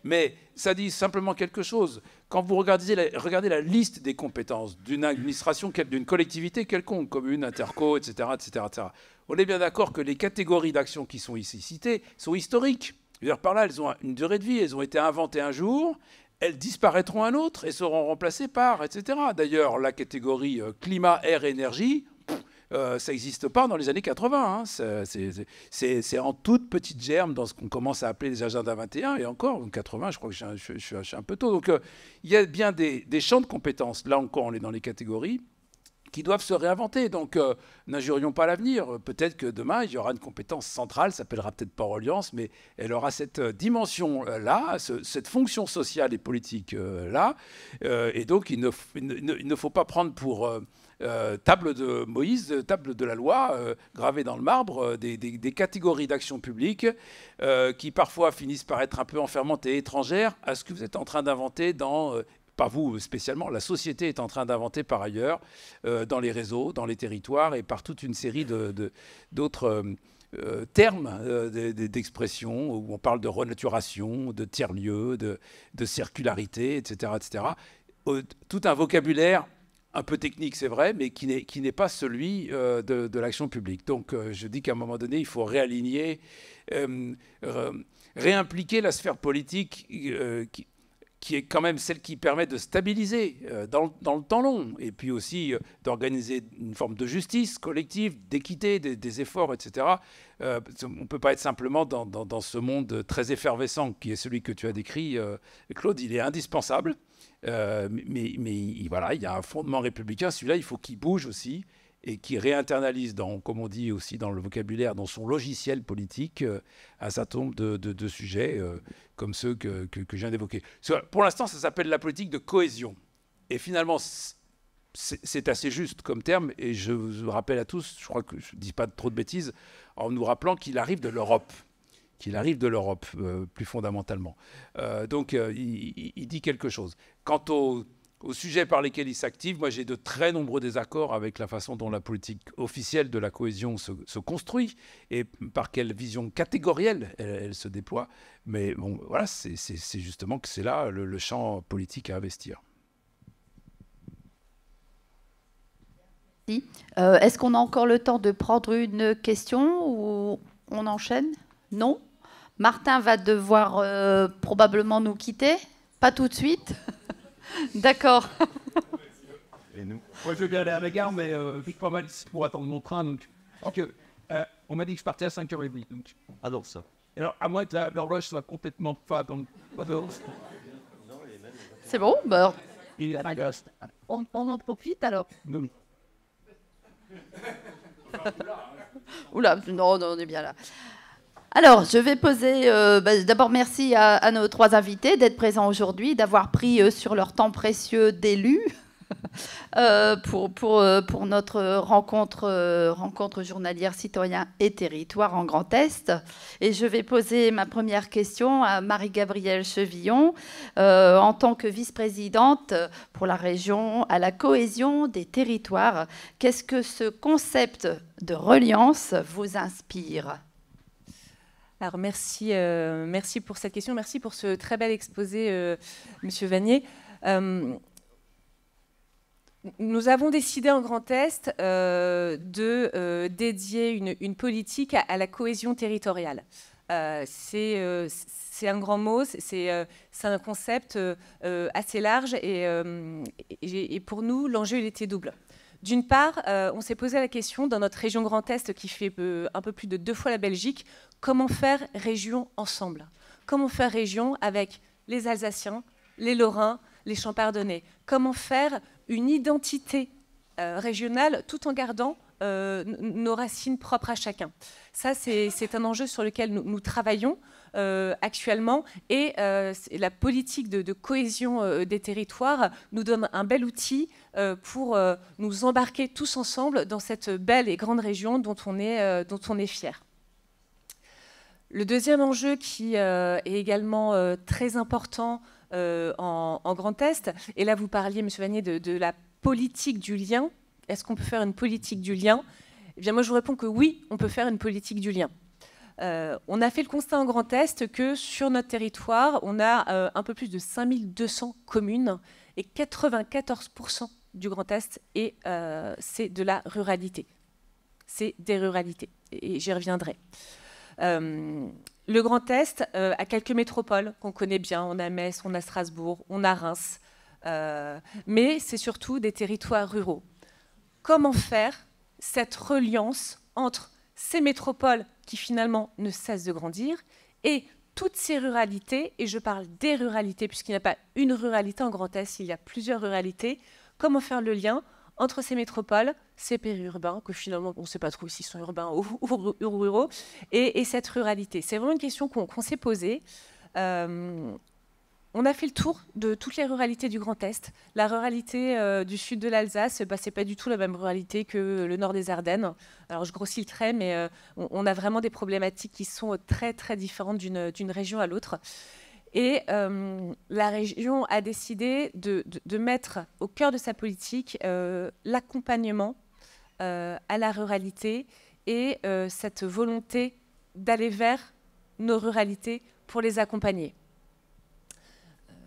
Speaker 1: Mais ça dit simplement quelque chose. Quand vous regardez la liste des compétences d'une administration, d'une collectivité quelconque, commune, interco, etc., on est bien d'accord que les catégories d'action qui sont ici citées sont historiques. Je veux dire, par là, elles ont une durée de vie, elles ont été inventées un jour, elles disparaîtront un autre et seront remplacées par, etc. D'ailleurs, la catégorie climat, air, énergie, ça n'existe pas dans les années 80. Hein. C'est en toute petite germe dans ce qu'on commence à appeler les agendas 21, et encore, en 80, je crois que je suis un peu tôt. Donc, il y a bien des champs de compétences. Là encore, on est dans les catégories qui doivent se réinventer. Donc, n'injurions pas l'avenir. Peut-être que demain, il y aura une compétence centrale, ça s'appellera peut-être pas reliance, mais elle aura cette dimension-là, cette fonction sociale et politique-là. Et donc, il ne faut pas prendre pour table de Moïse, table de la loi, gravée dans le marbre, des catégories d'action publique qui parfois finissent par être un peu enfermantées, étrangères à ce que vous êtes en train d'inventer dans... pas vous spécialement, la société est en train d'inventer par ailleurs, dans les réseaux, dans les territoires, et par toute une série d'autres termes d'expression, où on parle de renaturation, de tiers-lieux, de circularité, etc. Tout un vocabulaire un peu technique, c'est vrai, mais qui n'est pas celui de l'action publique. Donc je dis qu'à un moment donné, il faut réaligner, réimpliquer la sphère politique qui est quand même celle qui permet de stabiliser dans le temps long, et puis aussi d'organiser une forme de justice collective, d'équité, des efforts, etc. On ne peut pas être simplement dans ce monde très effervescent qui est celui que tu as décrit, Claude. Il est indispensable, mais voilà, il y a un fondement républicain. Celui-là, il faut qu'il bouge aussi, et qui réinternalise, comme on dit aussi dans le vocabulaire, dans son logiciel politique, un certain nombre de sujets comme ceux que je viens d'évoquer. Pour l'instant, ça s'appelle la politique de cohésion. Et finalement, c'est assez juste comme terme, et je vous rappelle à tous, je crois que je ne dis pas trop de bêtises, en nous rappelant qu'il arrive de l'Europe. Plus fondamentalement. Donc, il dit quelque chose. Quant au aux sujets par lesquels ils s'activent. Moi, j'ai de très nombreux désaccords avec la façon dont la politique officielle de la cohésion se construit et par quelle vision catégorielle elle se déploie. Mais bon, voilà, c'est justement que c'est là le champ politique à investir.
Speaker 2: Est-ce qu'on a encore le temps de prendre une question ou on enchaîne? Non. Martin va devoir probablement nous quitter. Pas tout de suite. D'accord.
Speaker 5: Et nous? Moi, je veux bien aller à la gare, mais je suis pas mal ici pour attendre mon train. Donc, on m'a dit que je partais à 5h30. Donc.
Speaker 6: Ah non, ça.
Speaker 5: Alors, à moins que l'horloge soit complètement pas dans le...
Speaker 2: C'est bon, bah,
Speaker 5: Il agace.
Speaker 2: on en profite alors.
Speaker 5: Non.
Speaker 2: Oula, non, on est bien là. Alors, je vais poser... d'abord, merci à nos 3 invités d'être présents aujourd'hui, d'avoir pris sur leur temps précieux d'élus pour notre rencontre journalière citoyen et territoire en Grand Est. Et je vais poser ma première question à Marie-Gabrielle Chevillon, en tant que vice-présidente pour la région à la cohésion des territoires. Qu'est-ce que ce concept de reliance vous inspire ?
Speaker 7: Alors merci pour cette question, merci pour ce très bel exposé, Monsieur Vanier. Nous avons décidé en Grand Est de dédier une politique à la cohésion territoriale. C'est un grand mot, c'est un concept assez large et pour nous, l'enjeu il était double. D'une part, on s'est posé la question dans notre région Grand Est qui fait un peu plus de 2 fois la Belgique, comment faire région ensemble? Comment faire région avec les Alsaciens, les Lorrains, les Champardonnais? Comment faire une identité régionale tout en gardant nos racines propres à chacun? Ça, c'est un enjeu sur lequel nous travaillons actuellement et la politique de cohésion des territoires nous donne un bel outil pour nous embarquer tous ensemble dans cette belle et grande région dont on est fiers. Le deuxième enjeu qui est également très important en Grand Est, et là vous parliez, M. Vanier, de la politique du lien. Est-ce qu'on peut faire une politique du lien? Eh bien moi je vous réponds que oui, on peut faire une politique du lien. On a fait le constat en Grand Est que sur notre territoire, on a un peu plus de 5200 communes et 94% du Grand Est, et c'est de la ruralité. C'est des ruralités, et j'y reviendrai. Le Grand Est a quelques métropoles qu'on connaît bien. On a Metz, on a Strasbourg, on a Reims. Mais c'est surtout des territoires ruraux. Comment faire cette reliance entre ces métropoles qui finalement ne cessent de grandir et toutes ces ruralités, et je parle des ruralités puisqu'il n'y a pas une ruralité en Grand Est, il y a plusieurs ruralités. Comment faire le lien entre ces métropoles, ces périurbains, que finalement on ne sait pas trop s'ils sont urbains ou ruraux, et cette ruralité? C'est vraiment une question qu'on s'est posée. On a fait le tour de toutes les ruralités du Grand Est. La ruralité du sud de l'Alsace, c'est pas du tout la même ruralité que le nord des Ardennes. Alors je grossis le trait, mais on a vraiment des problématiques qui sont très très différentes d'une région à l'autre. Et la région a décidé de mettre au cœur de sa politique l'accompagnement à la ruralité et cette volonté d'aller vers nos ruralités pour les accompagner.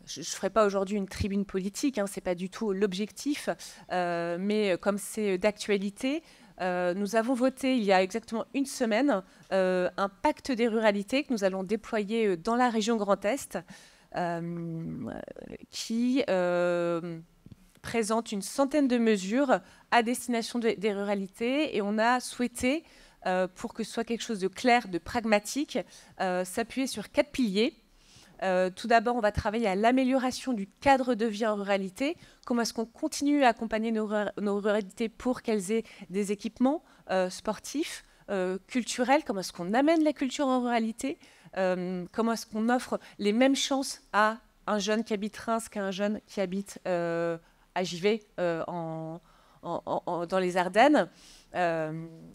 Speaker 7: Je ne ferai pas aujourd'hui une tribune politique, hein, ce n'est pas du tout l'objectif, mais comme c'est d'actualité, nous avons voté il y a exactement une semaine un pacte des ruralités que nous allons déployer dans la région Grand Est, qui présente une centaine de mesures à destination des ruralités, et on a souhaité, pour que ce soit quelque chose de clair, de pragmatique, s'appuyer sur 4 piliers. Tout d'abord, on va travailler à l'amélioration du cadre de vie en ruralité. Comment est-ce qu'on continue à accompagner nos ruralités pour qu'elles aient des équipements sportifs, culturels? Comment est-ce qu'on amène la culture en ruralité? Comment est-ce qu'on offre les mêmes chances à un jeune qui habite Reims qu'à un jeune qui habite à Givet, en dans les Ardennes.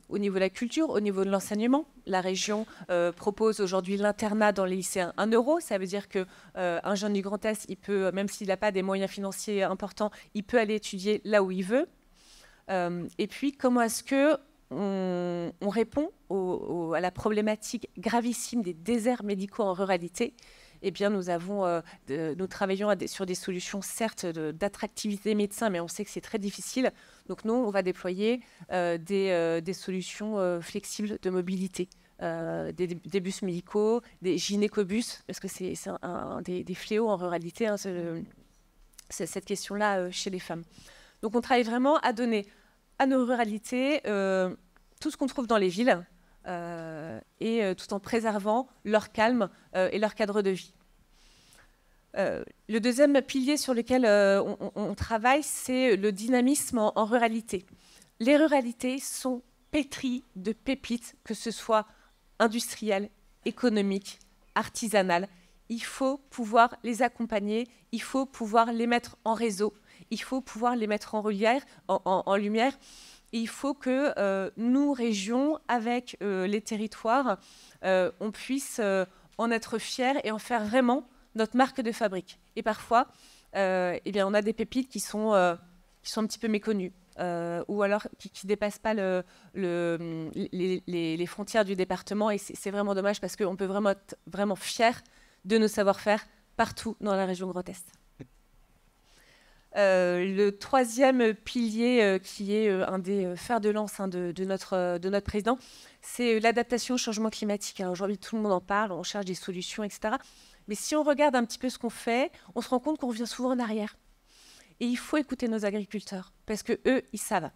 Speaker 7: Au niveau de la culture, au niveau de l'enseignement, la région propose aujourd'hui l'internat dans les lycées 1 euro. Ça veut dire qu'un jeune du Grand Est, il peut, même s'il n'a pas des moyens financiers importants, il peut aller étudier là où il veut. Et puis, comment est-ce qu'on répond à la problématique gravissime des déserts médicaux en ruralité? Eh bien, nous travaillons sur des solutions, certes, d'attractivité des médecins, mais on sait que c'est très difficile. Donc, nous, on va déployer des solutions flexibles de mobilité, des bus médicaux, des gynécobus, parce que c'est un des fléaux en ruralité, hein, c'est cette question-là chez les femmes. Donc, on travaille vraiment à donner à nos ruralités tout ce qu'on trouve dans les villes, et tout en préservant leur calme et leur cadre de vie. Le deuxième pilier sur lequel on travaille, c'est le dynamisme en ruralité. Les ruralités sont pétries de pépites, que ce soit industrielles, économiques, artisanales. Il faut pouvoir les accompagner, il faut pouvoir les mettre en réseau, il faut pouvoir les mettre en lumière. Il faut que nous, régions, avec les territoires, on puisse en être fiers et en faire vraiment notre marque de fabrique. Et parfois, eh bien, on a des pépites qui sont un petit peu méconnues, ou alors qui ne dépassent pas les frontières du département. Et c'est vraiment dommage parce qu'on peut vraiment être vraiment fiers de nos savoir-faire partout dans la région Grand Est. Le troisième pilier, qui est un des fers de lance de notre président, c'est l'adaptation au changement climatique. Aujourd'hui, tout le monde en parle, on cherche des solutions, etc. Mais si on regarde un petit peu ce qu'on fait, on se rend compte qu'on revient souvent en arrière. Et il faut écouter nos agriculteurs, parce qu'eux, ils savent.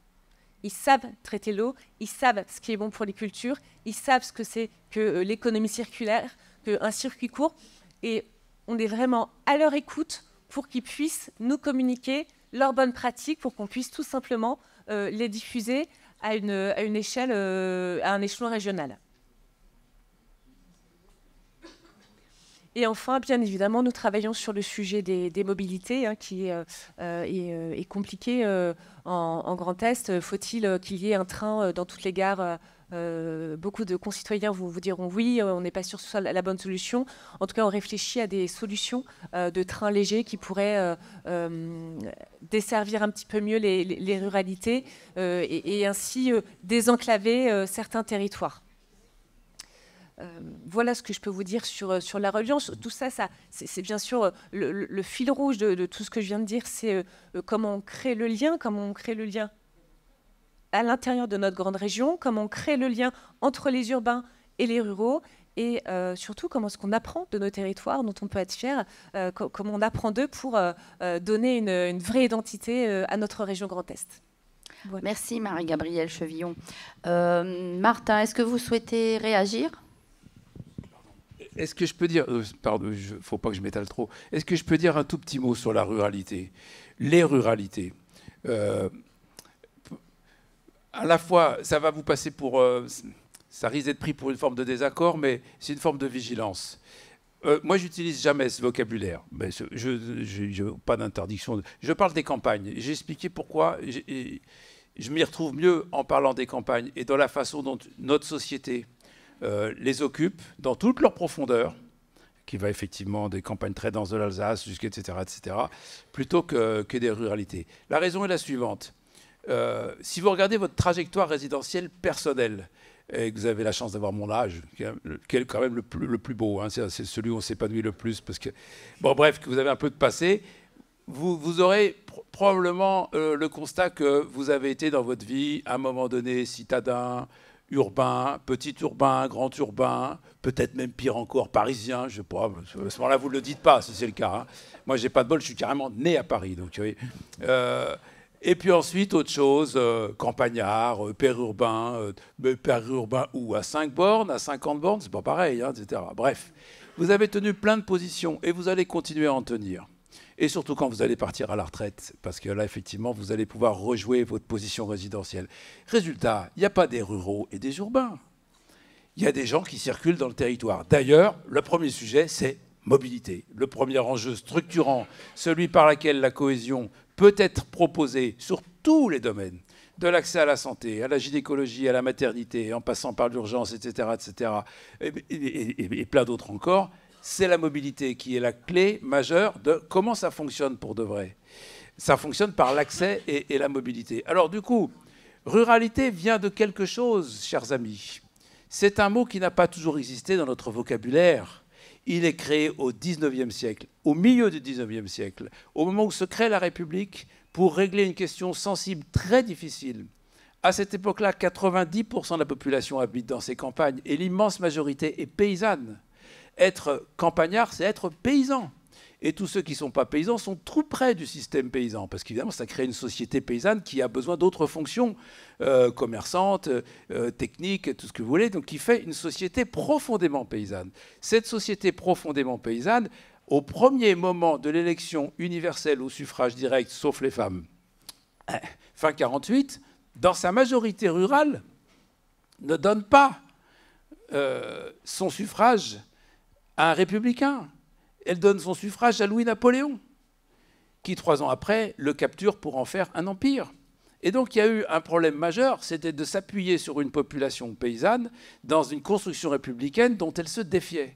Speaker 7: Ils savent traiter l'eau, ils savent ce qui est bon pour les cultures, ils savent ce que c'est que l'économie circulaire, qu'un circuit court. Et on est vraiment à leur écoute pour qu'ils puissent nous communiquer leurs bonnes pratiques, pour qu'on puisse tout simplement les diffuser à un échelon régional. Et enfin, bien évidemment, nous travaillons sur le sujet des mobilités, hein, qui est compliqué en Grand Est. Faut-il qu'il y ait un train dans toutes les gares? Beaucoup de concitoyens vous diront oui, on n'est pas sûr que ce soit la bonne solution. En tout cas, on réfléchit à des solutions de trains légers qui pourraient desservir un petit peu mieux les ruralités et ainsi désenclaver certains territoires. Voilà ce que je peux vous dire sur la reliance. Tout ça, c'est bien sûr le fil rouge de tout ce que je viens de dire, c'est comment on crée le lien, à l'intérieur de notre grande région, comment on crée le lien entre les urbains et les ruraux, et surtout comment est-ce qu'on apprend de nos territoires dont on peut être fier, comment on apprend d'eux pour donner une vraie identité à notre région Grand Est. Voilà.
Speaker 2: Merci Marie-Gabrielle Chevillon. Martin, est-ce que vous souhaitez réagir ?
Speaker 1: Est-ce que je peux dire, pardon, il ne faut pas que je m'étale trop, est-ce que je peux dire un tout petit mot sur la ruralité ? Les ruralités. À la fois, ça va vous passer pour... ça risque d'être pris pour une forme de désaccord, mais c'est une forme de vigilance. Moi, j'utilise jamais ce vocabulaire. Mais je n'ai pas d'interdiction. Je parle des campagnes. J'ai expliqué pourquoi je m'y retrouve mieux en parlant des campagnes et dans la façon dont notre société les occupe dans toute leur profondeur, qui va effectivement des campagnes très denses de l'Alsace, jusqu'à etc., plutôt que des ruralités. La raison est la suivante. Si vous regardez votre trajectoire résidentielle personnelle, et que vous avez la chance d'avoir mon âge, qui est quand même le plus beau, hein, c'est celui où on s'épanouit le plus, parce que, bon bref, que vous avez un peu de passé, vous aurez probablement le constat que vous avez été dans votre vie, à un moment donné, citadin, urbain, petit urbain, grand urbain, peut-être même pire encore, parisien, je ne sais pas, à ce moment-là, vous ne le dites pas, si c'est le cas. Hein. Moi, je n'ai pas de bol, je suis carrément né à Paris. Donc, oui. Et puis ensuite, autre chose, campagnard, périurbain où à 5 bornes, à 50 bornes, c'est pas pareil, hein, etc. Bref, vous avez tenu plein de positions et vous allez continuer à en tenir. Et surtout quand vous allez partir à la retraite, parce que là, effectivement, vous allez pouvoir rejouer votre position résidentielle. Résultat, il n'y a pas des ruraux et des urbains. Il y a des gens qui circulent dans le territoire. D'ailleurs, le premier sujet, c'est mobilité. Le premier enjeu structurant, celui par lequel la cohésion peut être proposée sur tous les domaines, de l'accès à la santé, à la gynécologie, à la maternité, en passant par l'urgence, etc., et plein d'autres encore, c'est la mobilité qui est la clé majeure de comment ça fonctionne pour de vrai. Ça fonctionne par l'accès et la mobilité. Alors du coup, ruralité vient de quelque chose, chers amis. C'est un mot qui n'a pas toujours existé dans notre vocabulaire. Il est créé au XIXe siècle, au milieu du XIXe siècle, au moment où se crée la République, pour régler une question sensible très difficile. À cette époque-là, 90% de la population habite dans ces campagnes et l'immense majorité est paysanne. Être campagnard, c'est être paysan. Et tous ceux qui ne sont pas paysans sont trop près du système paysan, parce qu'évidemment, ça crée une société paysanne qui a besoin d'autres fonctions commerçantes, techniques, tout ce que vous voulez, donc qui fait une société profondément paysanne. Cette société profondément paysanne, au premier moment de l'élection universelle au suffrage direct, sauf les femmes, fin 48, dans sa majorité rurale, ne donne pas son suffrage à un républicain. Elle donne son suffrage à Louis-Napoléon, qui 3 ans après le capture pour en faire un empire. Et donc il y a eu un problème majeur, c'était de s'appuyer sur une population paysanne dans une construction républicaine dont elle se défiait.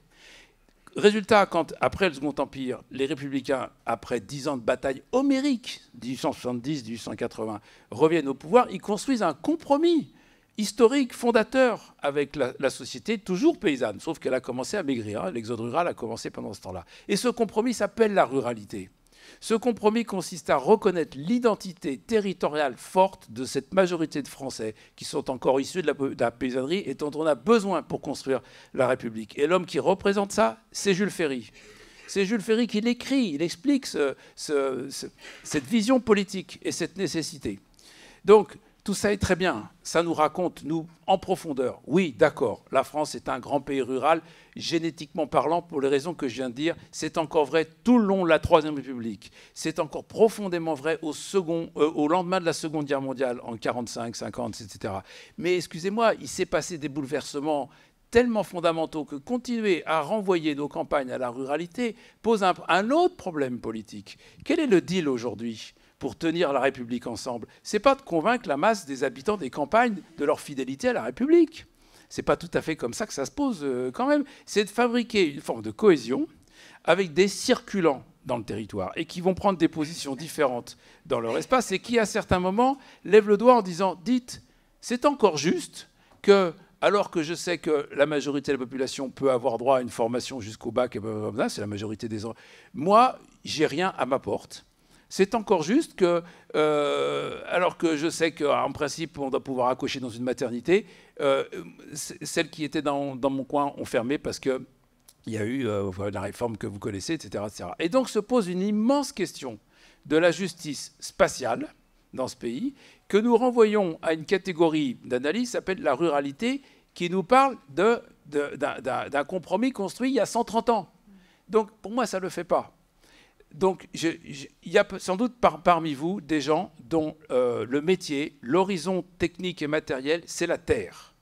Speaker 1: Résultat, quand, après le Second Empire, les Républicains, après 10 ans de bataille homérique, 1870-1880, reviennent au pouvoir, ils construisent un compromis historique, fondateur avec la société, toujours paysanne, sauf qu'elle a commencé à maigrir. L'exode rural a commencé pendant ce temps-là. Et ce compromis s'appelle la ruralité. Ce compromis consiste à reconnaître l'identité territoriale forte de cette majorité de Français qui sont encore issus de la paysannerie et dont on a besoin pour construire la République. Et l'homme qui représente ça, c'est Jules Ferry. C'est Jules Ferry qui l'écrit, il explique cette vision politique et cette nécessité. Donc, tout ça est très bien. Ça nous raconte, nous, en profondeur. Oui, d'accord, la France est un grand pays rural, génétiquement parlant, pour les raisons que je viens de dire. C'est encore vrai tout le long de la Troisième République. C'est encore profondément vrai au lendemain de la Seconde Guerre mondiale, en 45, 50, etc. Mais excusez-moi, il s'est passé des bouleversements tellement fondamentaux que continuer à renvoyer nos campagnes à la ruralité pose un autre problème politique. Quel est le deal aujourd'hui pour tenir la République ensemble? C'est pas de convaincre la masse des habitants des campagnes de leur fidélité à la République. C'est pas tout à fait comme ça que ça se pose quand même. C'est de fabriquer une forme de cohésion avec des circulants dans le territoire et qui vont prendre des positions différentes dans leur espace et qui, à certains moments, lèvent le doigt en disant « Dites, c'est encore juste que, alors que je sais que la majorité de la population peut avoir droit à une formation jusqu'au bac, c'est la majorité des gens, moi, j'ai rien à ma porte. C'est encore juste que, alors que je sais qu'en principe, on doit pouvoir accoucher dans une maternité, celles qui étaient dans mon coin ont fermé parce qu'il y a eu la réforme que vous connaissez, etc., etc. Et donc se pose une immense question de la justice spatiale dans ce pays, que nous renvoyons à une catégorie d'analyse qui s'appelle la ruralité, qui nous parle d'un compromis construit il y a 130 ans. Donc pour moi, ça ne le fait pas. Donc, il y a sans doute parmi vous des gens dont le métier, l'horizon technique et matériel, c'est la terre,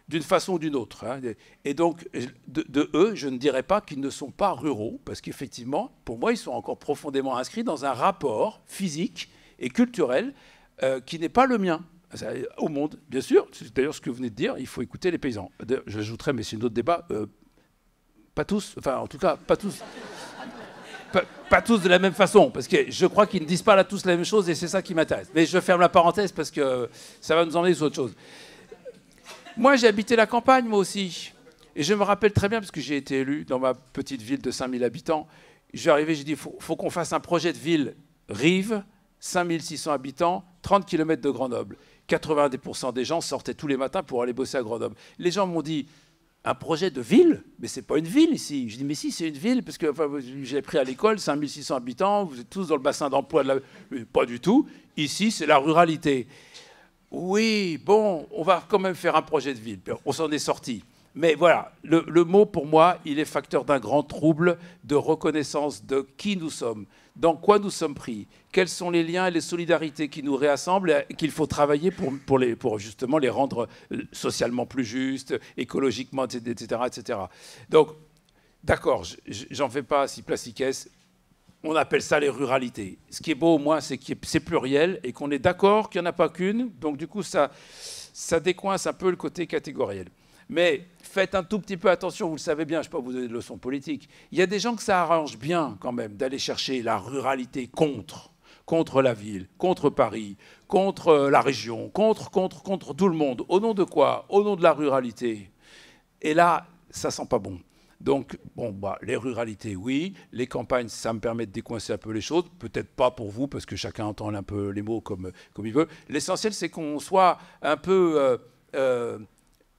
Speaker 1: d'une façon ou d'une autre. Hein. Et donc, de eux, je ne dirais pas qu'ils ne sont pas ruraux, parce qu'effectivement, pour moi, ils sont encore profondément inscrits dans un rapport physique et culturel qui n'est pas le mien au monde. Bien sûr, c'est d'ailleurs ce que vous venez de dire, il faut écouter les paysans. J'ajouterais, mais c'est un autre débat, pas tous, enfin en tout cas, pas tous. Pas tous de la même façon, parce que je crois qu'ils ne disent pas là tous la même chose et c'est ça qui m'intéresse. Mais je ferme la parenthèse parce que ça va nous emmener sur autre chose. Moi, j'ai habité la campagne, moi aussi. Et je me rappelle très bien, parce que j'ai été élu dans ma petite ville de 5000 habitants. Je suis arrivé, j'ai dit, faut qu'on fasse un projet de ville Rive, 5600 habitants, 30 km de Grenoble. 90% des gens sortaient tous les matins pour aller bosser à Grenoble. Les gens m'ont dit... Un projet de ville? Mais c'est pas une ville ici. Je dis, mais si, c'est une ville, parce que j'ai appris à l'école, 5600 habitants, vous êtes tous dans le bassin d'emploi de la... Pas du tout. Ici, c'est la ruralité. Oui, bon, on va quand même faire un projet de ville. On s'en est sorti. Mais voilà, le mot, pour moi, il est facteur d'un grand trouble de reconnaissance de qui nous sommes, dans quoi nous sommes pris, quels sont les liens et les solidarités qui nous réassemblent et qu'il faut travailler pour justement les rendre socialement plus justes, écologiquement, etc. etc. Donc, d'accord, j'en fais pas si placiquesse. On appelle ça les ruralités. Ce qui est beau au moins, c'est que c'est pluriel et qu'on est d'accord qu'il n'y en a pas qu'une. Donc du coup, ça décoince un peu le côté catégoriel. Mais faites un tout petit peu attention, vous le savez bien, je ne vais pas vous donner de leçons politiques. Il y a des gens que ça arrange bien quand même d'aller chercher la ruralité contre la ville, contre Paris, contre la région, contre tout le monde. Au nom de quoi? Au nom de la ruralité. Et là, ça sent pas bon. Donc, bon, les ruralités, oui. Les campagnes, ça me permet de décoincer un peu les choses. Peut-être pas pour vous, parce que chacun entend un peu les mots comme il veut. L'essentiel, c'est qu'on soit un peu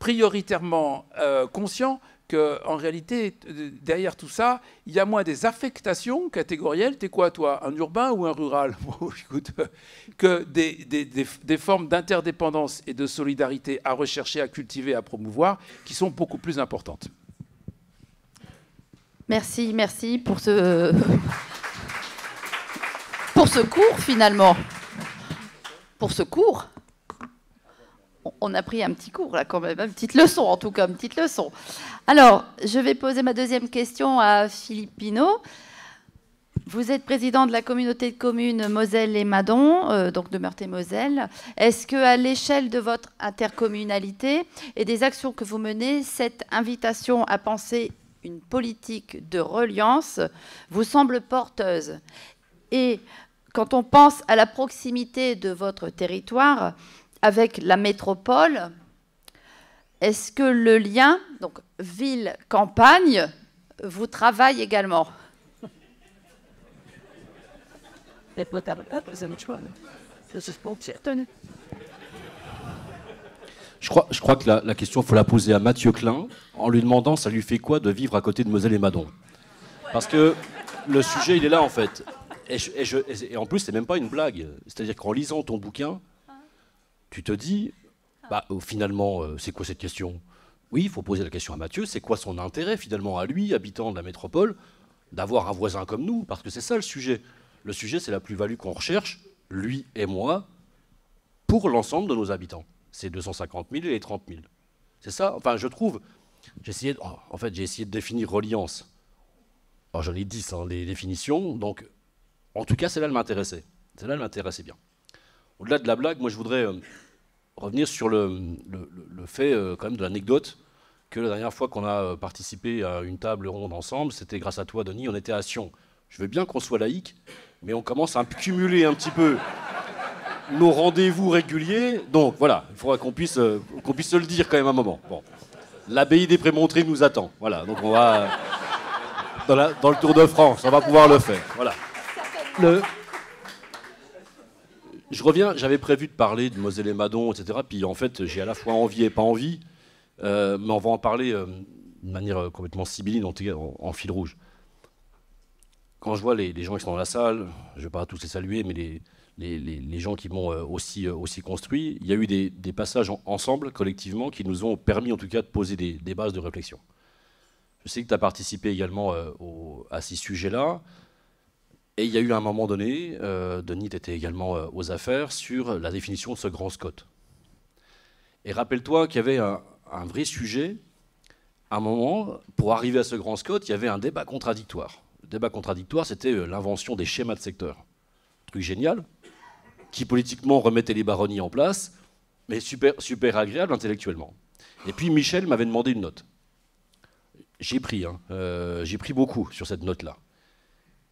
Speaker 1: prioritairement conscient qu'en réalité, derrière tout ça, il y a moins des affectations catégorielles. T'es quoi, toi? Un urbain ou un rural? Écoute, que des formes d'interdépendance et de solidarité à rechercher, à cultiver, à promouvoir, qui sont beaucoup plus importantes.
Speaker 2: Merci pour ce cours, finalement. Pour ce cours. On a pris un petit cours, là, quand même. Une petite leçon, en tout cas, une petite leçon. Alors, je vais poser ma deuxième question à Philippe Pinault. Vous êtes président de la communauté de communes Moselle et Madon, donc de Meurthe-et-Moselle. Est-ce qu'à l'échelle de votre intercommunalité et des actions que vous menez, cette invitation à penser une politique de reliance vous semble porteuse? Et quand on pense à la proximité de votre territoire avec la métropole, est-ce que le lien, donc ville-campagne, vous travaille également?
Speaker 6: Je crois que la question, il faut la poser à Mathieu Klein en lui demandant ça lui fait quoi de vivre à côté de Moselle et Madon. Parce que le sujet, il est là en fait. Et en plus, c'est même pas une blague. C'est-à-dire qu'en lisant ton bouquin, tu te dis, finalement, c'est quoi cette question? Oui, il faut poser la question à Mathieu, c'est quoi son intérêt finalement à lui, habitant de la métropole, d'avoir un voisin comme nous? Parce que c'est ça le sujet. Le sujet, c'est la plus-value qu'on recherche, lui et moi, pour l'ensemble de nos habitants. C'est 250 000 et les 30 000. C'est ça, enfin, je trouve. J'ai essayé de définir reliance. Alors, j'en ai 10, les définitions. Donc, en tout cas, celle-là, elle m'intéressait. Celle-là, elle m'intéressait bien. Au-delà de la blague, moi, je voudrais revenir sur le fait, quand même, de l'anecdote, que la dernière fois qu'on a participé à une table ronde ensemble, c'était grâce à toi, Denis, on était à Sion. Je veux bien qu'on soit laïque, mais on commence à cumuler un petit peu nos rendez-vous réguliers. Donc, voilà, il faudra qu'on puisse se le dire quand même un moment. Bon. L'abbaye des Prémontrés nous attend. Voilà, donc on va... Dans le Tour de France, on va pouvoir le faire. Voilà. Je reviens, j'avais prévu de parler de Moselle et Madon, etc. Puis en fait, j'ai à la fois envie et pas envie. Mais on va en parler de manière complètement sibylline, en tout cas en fil rouge. Quand je vois les gens qui sont dans la salle, je ne vais pas tous les saluer, mais les gens qui m'ont aussi construit, il y a eu des passages ensemble, collectivement, qui nous ont permis en tout cas de poser des bases de réflexion. Je sais que tu as participé également à ces sujets-là. Et il y a eu un moment donné, Denis, tu étais également aux affaires, sur la définition de ce grand Scott. Et rappelle-toi qu'il y avait un vrai sujet. À un moment, pour arriver à ce grand Scott, il y avait un débat contradictoire. Le débat contradictoire, c'était l'invention des schémas de secteur. Truc génial, qui politiquement remettait les baronnies en place, mais super agréable intellectuellement. Et puis Michel m'avait demandé une note. J'ai pris beaucoup sur cette note-là.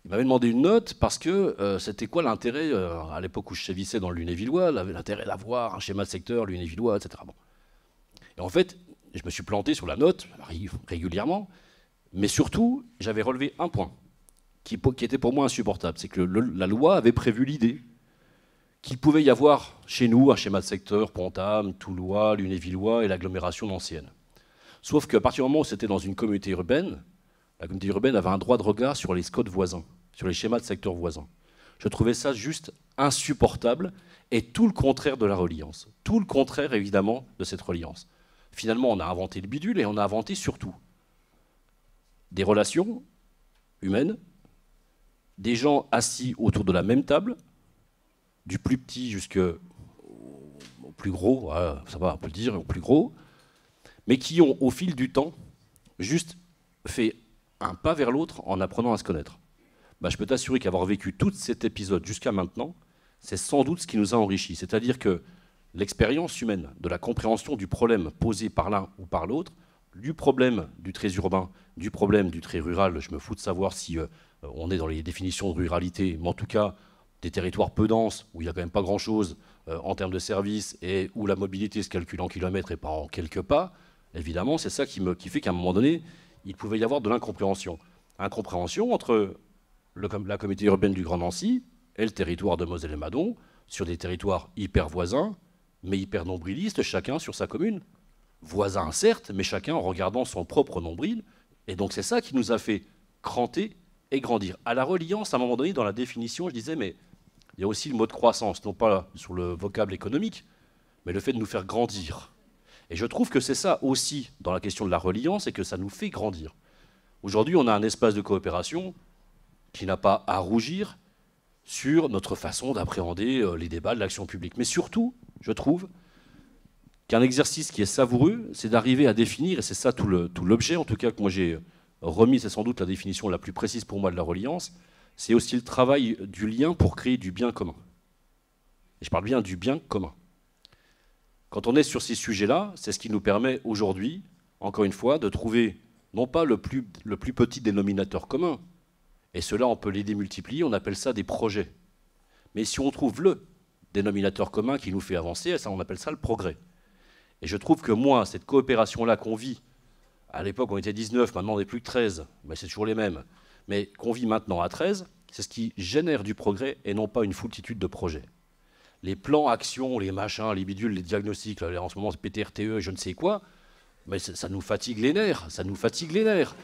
Speaker 6: Il m'avait demandé une note parce que c'était quoi l'intérêt, à l'époque où je sévissais dans le Lunévillois, l'intérêt d'avoir un schéma de secteur Lunévillois, etc. Bon. Et en fait, je me suis planté sur la note, régulièrement, mais surtout, j'avais relevé un point qui était pour moi insupportable. C'est que la loi avait prévu l'idée qu'il pouvait y avoir chez nous un schéma de secteur Pontam, Toulois, Lunévillois et l'agglomération d'ancienne. Sauf qu'à partir du moment où c'était dans une communauté urbaine, la communauté urbaine avait un droit de regard sur les SCOT voisins, sur les schémas de secteur voisins. Je trouvais ça juste insupportable et tout le contraire de la reliance. Tout le contraire, évidemment, de cette reliance. Finalement, on a inventé le bidule et on a inventé surtout des relations humaines, des gens assis autour de la même table, du plus petit jusqu'au plus gros, ça va, on peut le dire, au plus gros, mais qui ont, au fil du temps, juste fait un pas vers l'autre en apprenant à se connaître. bah, je peux t'assurer qu'avoir vécu tout cet épisode jusqu'à maintenant, c'est sans doute ce qui nous a enrichis. C'est-à-dire que l'expérience humaine de la compréhension du problème posé par l'un ou par l'autre, du problème du trait urbain, du problème du trait rural, je me fous de savoir si on est dans les définitions de ruralité, mais en tout cas des territoires peu denses, où il n'y a quand même pas grand-chose en termes de services, et où la mobilité se calcule en kilomètres et pas en quelques pas, évidemment, c'est ça qui fait qu'à un moment donné, il pouvait y avoir de l'incompréhension. Incompréhension entre la communauté urbaine du Grand Nancy et le territoire de Moselle et Madon, sur des territoires hyper voisins, mais hyper nombrilistes, chacun sur sa commune. Voisins, certes, mais chacun en regardant son propre nombril. Et donc c'est ça qui nous a fait cranter et grandir. À la reliance, à un moment donné, dans la définition, je disais, mais il y a aussi le mot de croissance, non pas sur le vocable économique, mais le fait de nous faire grandir. Et je trouve que c'est ça aussi, dans la question de la reliance, et que ça nous fait grandir. Aujourd'hui, on a un espace de coopération qui n'a pas à rougir sur notre façon d'appréhender les débats de l'action publique. Mais surtout, je trouve qu'un exercice qui est savoureux, c'est d'arriver à définir, et c'est ça tout l'objet, en tout cas que moi j'ai remis, c'est sans doute la définition la plus précise pour moi de la reliance, c'est aussi le travail du lien pour créer du bien commun. Et je parle bien du bien commun. Quand on est sur ces sujets-là, c'est ce qui nous permet aujourd'hui, encore une fois, de trouver non pas le plus petit dénominateur commun, et cela on peut les démultiplier, on appelle ça des projets. Mais si on trouve le dénominateur commun qui nous fait avancer, ça, on appelle ça le progrès. Et je trouve que moi, cette coopération-là qu'on vit, à l'époque on était 19, maintenant on n'est plus que 13, ben c'est toujours les mêmes, mais qu'on vit maintenant à 13, c'est ce qui génère du progrès et non pas une foultitude de projets. Les plans, actions, les machins, les bidules, les diagnostics, là, en ce moment c'est PTRTE, je ne sais quoi, mais ça nous fatigue les nerfs, ça nous fatigue les nerfs.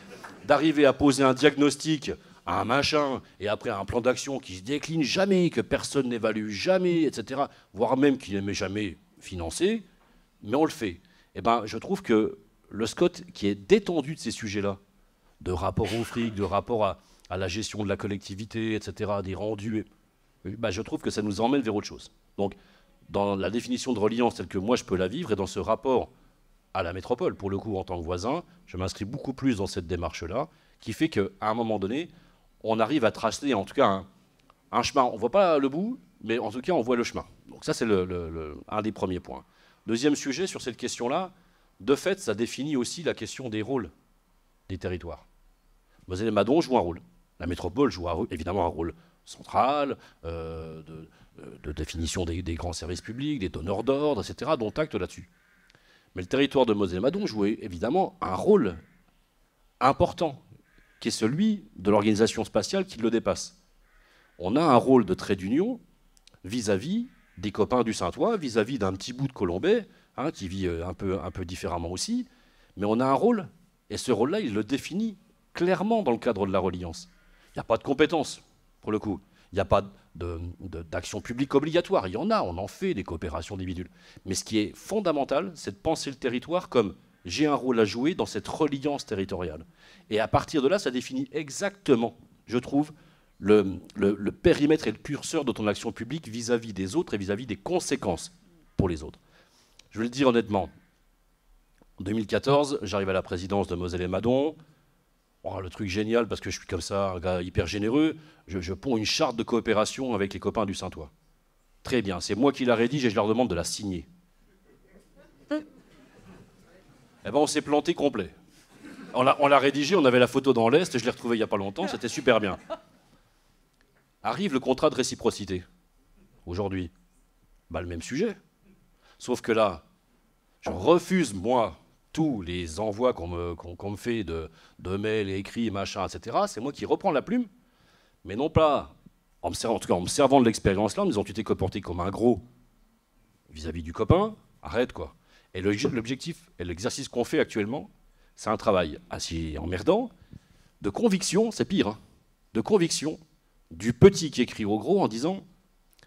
Speaker 6: D'arriver à poser un diagnostic à un machin, et après un plan d'action qui se décline jamais, que personne n'évalue jamais, etc., voire même qui n'est jamais financé, mais on le fait. Eh ben, je trouve que le SCOT, qui est détendu de ces sujets-là, de rapport au fric, de rapport à la gestion de la collectivité, etc., des rendus, ben, je trouve que ça nous emmène vers autre chose. Donc, dans la définition de reliance telle que moi je peux la vivre, et dans ce rapport à la métropole, pour le coup, en tant que voisin, je m'inscris beaucoup plus dans cette démarche-là, qui fait qu'à un moment donné, on arrive à tracer en tout cas un chemin. On ne voit pas le bout, mais en tout cas, on voit le chemin. Donc ça, c'est un des premiers points. Deuxième sujet sur cette question-là, de fait, ça définit aussi la question des rôles des territoires. Moselle et Madon jouent un rôle. La métropole joue évidemment un rôle central, de définition des grands services publics, des donneurs d'ordre, etc., dont acte là-dessus. Mais le territoire de Moselle et Madon jouait évidemment un rôle important, qui est celui de l'organisation spatiale qui le dépasse. On a un rôle de trait d'union vis-à-vis des copains du Saintois, vis-à-vis d'un petit bout de Colombais, hein, qui vit un peu différemment aussi, mais on a un rôle, et ce rôle-là, il le définit clairement dans le cadre de la reliance. Il n'y a pas de compétences, pour le coup. Il n'y a pas d'action publique obligatoire. Il y en a, on en fait des coopérations individuelles. Mais ce qui est fondamental, c'est de penser le territoire comme j'ai un rôle à jouer dans cette reliance territoriale. Et à partir de là, ça définit exactement, je trouve, le périmètre et le curseur de ton action publique vis-à-vis des autres et vis-à-vis des conséquences pour les autres. Je vais le dire honnêtement. En 2014, j'arrive à la présidence de Moselle et Madon. Oh, le truc génial, parce que je suis comme ça, un gars hyper généreux, je ponds une charte de coopération avec les copains du Saintois. Très bien, c'est moi qui la rédige et je leur demande de la signer. Eh ben, on s'est planté complet. On l'a rédigé, on avait la photo dans l'Est, je l'ai retrouvée il n'y a pas longtemps, c'était super bien. Arrive le contrat de réciprocité. Aujourd'hui, bah, le même sujet. Sauf que là, je refuse, moi, tous les envois qu'on me fait de mails, écrits, machin, etc. C'est moi qui reprends la plume, mais non pas, en me servant de l'expérience-là, en me disant tu t'es comporté comme un gros vis-à-vis du copain, arrête quoi. Et l'objectif et l'exercice qu'on fait actuellement, c'est un travail assez emmerdant, de conviction, c'est pire, hein, de conviction du petit qui écrit au gros en disant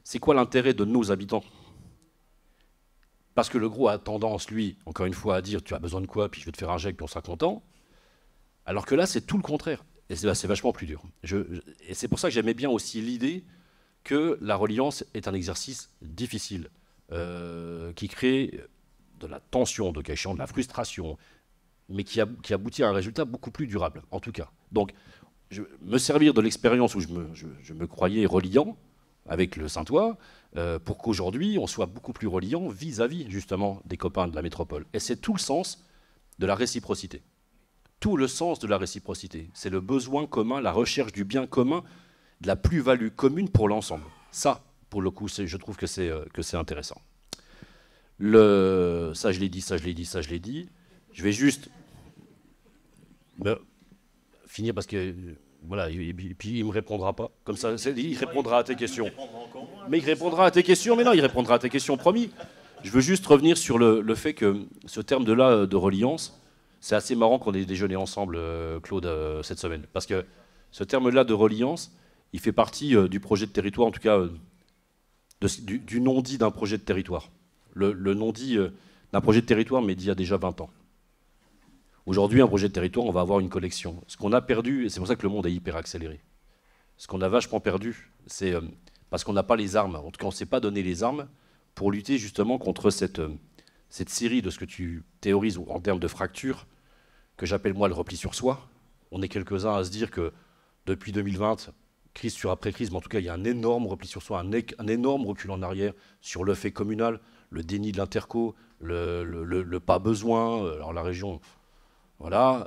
Speaker 6: c'est quoi l'intérêt de nos habitants ? Parce que le gros a tendance, lui, encore une fois, à dire tu as besoin de quoi, puis je vais te faire un geste, puis on sera content. Alors que là, c'est tout le contraire. Et c'est vachement plus dur. Et c'est pour ça que j'aimais bien aussi l'idée que la reliance est un exercice difficile, qui crée de la tension, de de la frustration, mais qui aboutit à un résultat beaucoup plus durable, en tout cas. Donc, me servir de l'expérience où je me croyais reliant avec le Saintois, pour qu'aujourd'hui, on soit beaucoup plus reliant vis-à-vis, justement, des copains de la métropole. Et c'est tout le sens de la réciprocité. Tout le sens de la réciprocité. C'est le besoin commun, la recherche du bien commun, de la plus-value commune pour l'ensemble. Ça, pour le coup, je trouve que c'est intéressant. Ça, je l'ai dit, ça, je l'ai dit, ça, je l'ai dit. Je vais juste finir parce que... Voilà, et puis il ne me répondra pas. Comme ça, il répondra à tes questions. Mais il répondra à tes questions, mais non, il répondra à tes questions, promis. Je veux juste revenir sur le fait que ce terme-là de reliance, c'est assez marrant qu'on ait déjeuné ensemble, Claude, cette semaine. Parce que ce terme-là de reliance, il fait partie du projet de territoire, en tout cas du non-dit d'un projet de territoire. Le non-dit d'un projet de territoire, mais d'il y a déjà 20 ans. Aujourd'hui, un projet de territoire, on va avoir une collection. Ce qu'on a perdu, et c'est pour ça que le monde est hyper accéléré, ce qu'on a vachement perdu, c'est parce qu'on n'a pas les armes. En tout cas, on ne s'est pas donné les armes pour lutter justement contre cette série de ce que tu théorises en termes de fracture, que j'appelle moi le repli sur soi. On est quelques-uns à se dire que depuis 2020, crise sur après-crise, mais en tout cas, il y a un énorme repli sur soi, un énorme recul en arrière sur le fait communal, le déni de l'interco, le pas besoin. Alors la région... Voilà,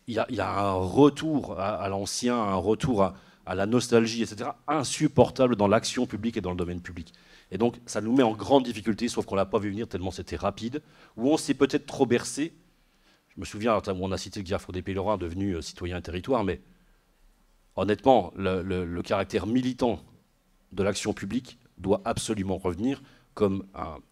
Speaker 6: il y a un retour à l'ancien, un retour à la nostalgie, etc., insupportable dans l'action publique et dans le domaine public. Et donc, ça nous met en grande difficulté, sauf qu'on ne l'a pas vu venir tellement c'était rapide, où on s'est peut-être trop bercé. Je me souviens, on a cité le Carrefour des Pèlerins, devenu citoyen et territoire, mais honnêtement, le caractère militant de l'action publique doit absolument revenir comme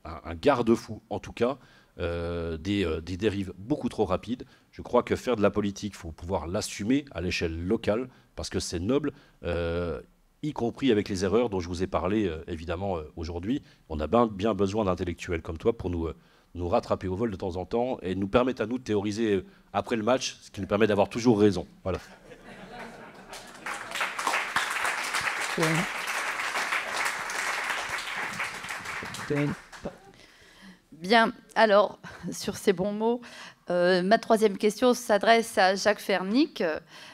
Speaker 6: un garde-fou, en tout cas, des dérives beaucoup trop rapides. Je crois que faire de la politique, il faut pouvoir l'assumer à l'échelle locale, parce que c'est noble, y compris avec les erreurs dont je vous ai parlé, évidemment, aujourd'hui. On a bien besoin d'intellectuels comme toi pour nous rattraper au vol de temps en temps et nous permettre à nous de théoriser après le match, ce qui nous permet d'avoir toujours raison. Voilà.
Speaker 2: Bien, alors, sur ces bons mots, ma troisième question s'adresse à Jacques Fernic,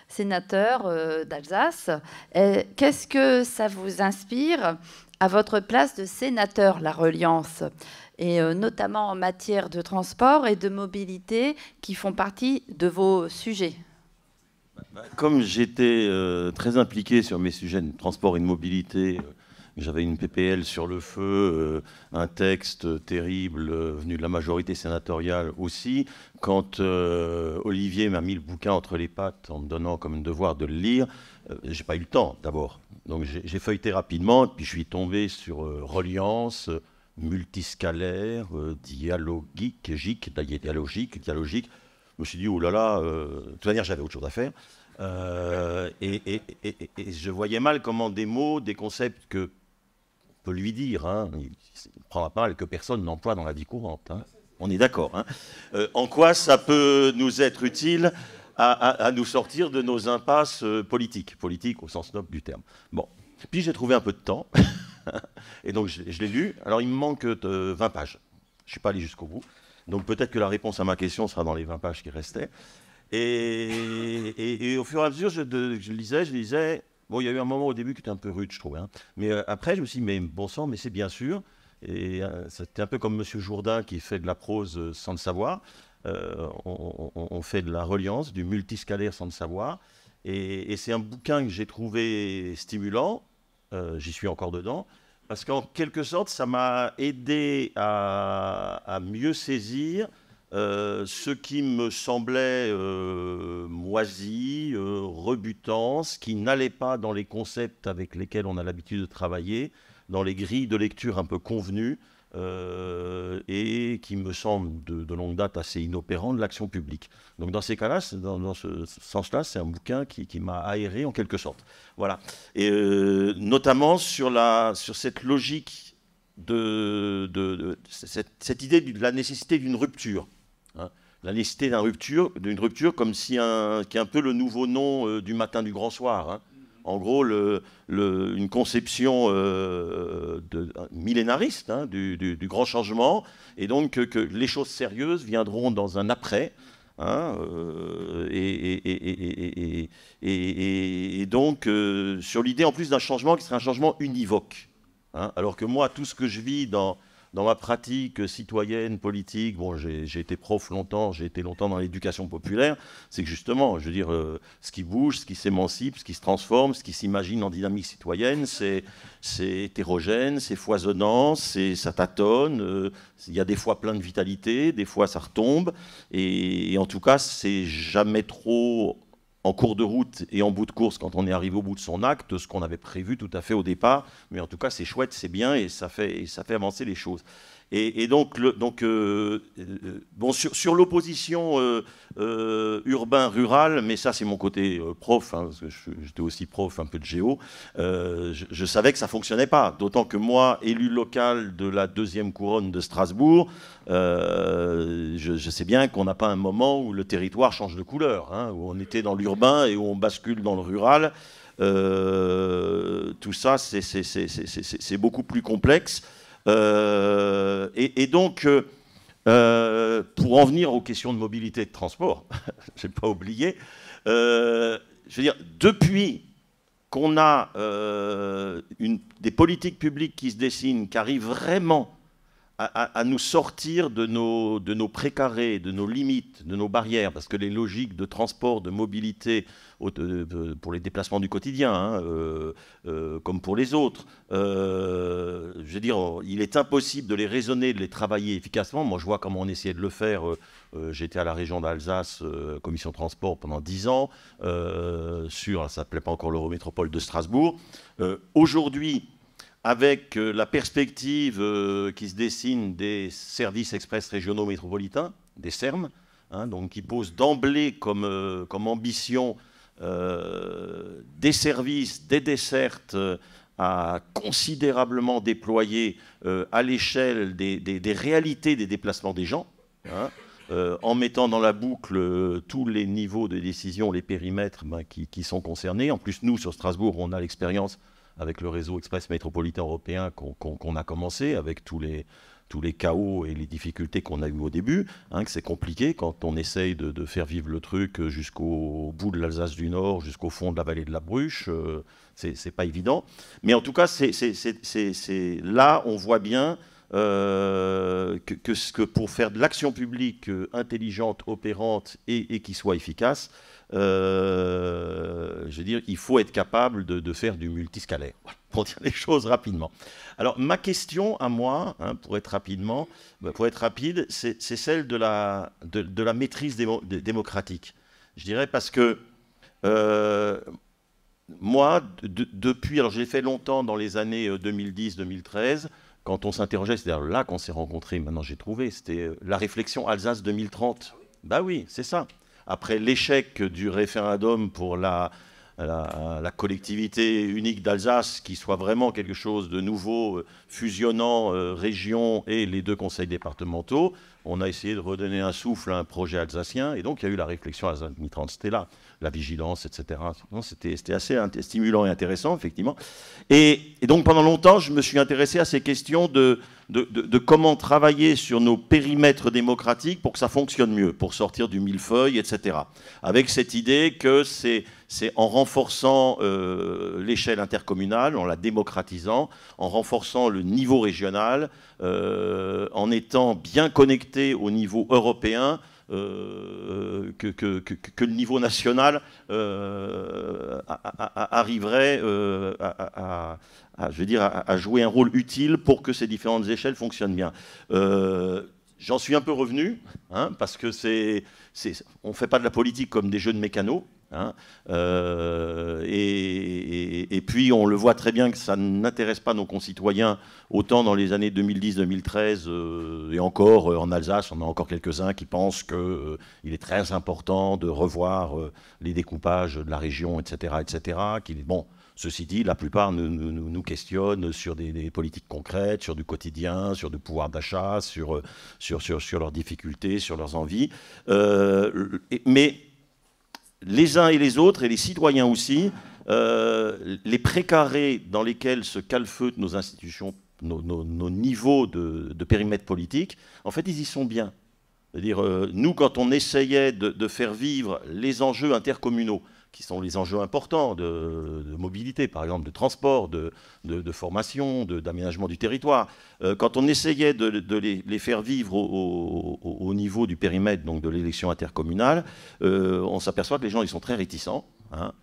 Speaker 2: sénateur d'Alsace. Qu'est-ce que ça vous inspire à votre place de sénateur, la reliance, et notamment en matière de transport et de mobilité qui font partie de vos sujets?
Speaker 8: Comme j'étais très impliqué sur mes sujets de transport et de mobilité, j'avais une PPL sur le feu, un texte terrible venu de la majorité sénatoriale aussi. Quand Olivier m'a mis le bouquin entre les pattes en me donnant comme devoir de le lire, j'ai pas eu le temps d'abord. Donc j'ai feuilleté rapidement, puis je suis tombé sur reliance, multiscalaire, dialogique. Je me suis dit, oh là là, de toute manière j'avais autre chose à faire. Et je voyais mal comment des mots, des concepts que on peut lui dire, hein, il prendra pas mal que personne n'emploie dans la vie courante. Hein. On est d'accord. Hein. En quoi ça peut nous être utile à nous sortir de nos impasses politiques au sens noble du terme. Bon, puis j'ai trouvé un peu de temps, et donc je l'ai lu. Alors il me manque 20 pages. Je ne suis pas allé jusqu'au bout. Donc peut-être que la réponse à ma question sera dans les 20 pages qui restaient. Et au fur et à mesure, je lisais. Bon, il y a eu un moment au début qui était un peu rude, je trouve. Hein. Mais après, je me suis dit, mais bon sang, mais c'est bien sûr. Et c'était un peu comme M. Jourdain qui fait de la prose sans le savoir. On fait de la reliance, du multiscalaire sans le savoir. Et c'est un bouquin que j'ai trouvé stimulant. J'y suis encore dedans. Parce qu'en quelque sorte, ça m'a aidé à mieux saisir ce qui me semblait moisi, rebutant, ce qui n'allait pas dans les concepts avec lesquels on a l'habitude de travailler, dans les grilles de lecture un peu convenues, et qui me semble de longue date assez inopérant de l'action publique. Donc dans ces cas-là, dans ce sens-là, c'est un bouquin qui m'a aéré en quelque sorte. Voilà. Et notamment sur cette logique cette idée de la nécessité d'une rupture. Hein. La nécessité d'une rupture comme si qui est un peu le nouveau nom du matin du grand soir. Hein. En gros, une conception millénariste hein, du grand changement, et donc que les choses sérieuses viendront dans un après, Hein, et donc, sur l'idée en plus d'un changement qui serait un changement univoque. Hein, alors que moi, tout ce que je vis dans ma pratique citoyenne, politique, bon, j'ai été prof longtemps, j'ai été longtemps dans l'éducation populaire, c'est que justement, je veux dire, ce qui bouge, ce qui s'émancipe, ce qui se transforme, ce qui s'imagine en dynamique citoyenne, c'est hétérogène, c'est foisonnant, ça tâtonne, il y a des fois plein de vitalité, des fois ça retombe, et en tout cas, c'est jamais trop en cours de route et en bout de course quand on est arrivé au bout de son acte, ce qu'on avait prévu tout à fait au départ. Mais en tout cas, c'est chouette, c'est bien et ça fait avancer les choses. Et donc, bon, sur l'opposition urbain-rural, mais ça c'est mon côté prof, hein, parce que j'étais aussi prof un peu de géo, je savais que ça ne fonctionnait pas. D'autant que moi, élu local de la 2e couronne de Strasbourg, je sais bien qu'on n'a pas un moment où le territoire change de couleur, hein, où on était dans l'urbain et où on bascule dans le rural. Tout ça, c'est beaucoup plus complexe. Et donc, pour en venir aux questions de mobilité et de transport, je n'ai pas oublié, je veux dire, depuis qu'on a des politiques publiques qui se dessinent, qui arrivent vraiment à nous sortir de nos précarés, de nos limites, de nos barrières, parce que les logiques de transport, de mobilité, pour les déplacements du quotidien, hein, comme pour les autres, je veux dire, il est impossible de les raisonner, de les travailler efficacement. Moi, je vois comment on essayait de le faire. J'étais à la région d'Alsace, commission transport, pendant 10 ans, ça ne s'appelait pas encore l'Eurométropole de Strasbourg. Aujourd'hui, avec la perspective qui se dessine des services express régionaux métropolitains, des SERM, hein, donc qui posent d'emblée comme ambition des services, des dessertes à considérablement déployer à l'échelle des réalités des déplacements des gens, hein, en mettant dans la boucle tous les niveaux de décision, les périmètres qui sont concernés. En plus, nous, sur Strasbourg, on a l'expérience avec le réseau express métropolitain européen qu'on a commencé, avec tous les chaos et les difficultés qu'on a eues au début, hein, que c'est compliqué quand on essaye de faire vivre le truc jusqu'au bout de l'Alsace du Nord, jusqu'au fond de la vallée de la Bruche, c'est pas évident. Mais en tout cas, là, on voit bien que pour faire de l'action publique intelligente, opérante et qui soit efficace, je veux dire, il faut être capable de faire du multiscalaire, pour dire les choses rapidement. Alors, ma question à moi, hein, pour être rapide, c'est celle de la maîtrise démocratique. Je dirais parce que moi, depuis, alors je l'ai fait longtemps dans les années 2010-2013, quand on s'interrogeait, c'est-à-dire là qu'on s'est rencontrés, maintenant j'ai trouvé, c'était la réflexion Alsace 2030. Bah oui, c'est ça. Après l'échec du référendum pour la collectivité unique d'Alsace, qui soit vraiment quelque chose de nouveau, fusionnant région et les 2 conseils départementaux, on a essayé de redonner un souffle à un projet alsacien, et donc il y a eu la réflexion Alsace 2030, c'était là, la vigilance, etc. C'était assez stimulant et intéressant, effectivement. Et donc pendant longtemps, je me suis intéressé à ces questions de comment travailler sur nos périmètres démocratiques pour que ça fonctionne mieux, pour sortir du millefeuille, etc. Avec cette idée que c'est en renforçant l'échelle intercommunale, en la démocratisant, en renforçant le niveau régional, en étant bien connecté au niveau européen, que le niveau national arriverait à jouer un rôle utile pour que ces différentes échelles fonctionnent bien. J'en suis un peu revenu, hein, parce que on ne fait pas de la politique comme des jeux de mécano. Hein, et puis on le voit très bien que ça n'intéresse pas nos concitoyens autant dans les années 2010-2013 et encore en Alsace on a encore quelques-uns qui pensent qu'il est très important de revoir les découpages de la région, etc. Bon, ceci dit, la plupart nous questionnent sur des politiques concrètes, sur du quotidien, sur du pouvoir d'achat, sur leurs difficultés, sur leurs envies, mais les uns et les autres, et les citoyens aussi, les précarés dans lesquels se calfeutent nos institutions, nos niveaux de périmètre politique, en fait, ils y sont bien. C'est-à-dire, nous, quand on essayait de faire vivre les enjeux intercommunaux, qui sont les enjeux importants de mobilité, par exemple, de transport, de formation, d'aménagement du territoire, quand on essayait de les faire vivre au niveau du périmètre, donc de l'élection intercommunale, on s'aperçoit que les gens ils sont très réticents, hein,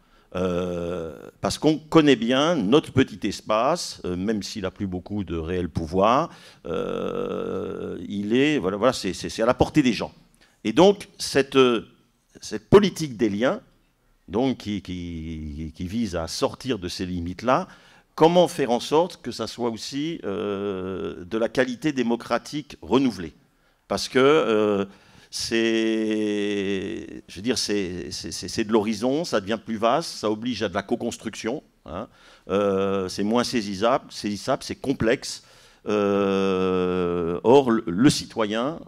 Speaker 8: parce qu'on connaît bien notre petit espace, même s'il n'a plus beaucoup de réel pouvoir, voilà, c'est à la portée des gens. Et donc, cette politique des liens, donc qui vise à sortir de ces limites-là, comment faire en sorte que ça soit aussi de la qualité démocratique renouvelée? Parce que c'est de l'horizon, ça devient plus vaste, ça oblige à de la co-construction, hein, c'est moins saisissable, c'est complexe. Or, le citoyen,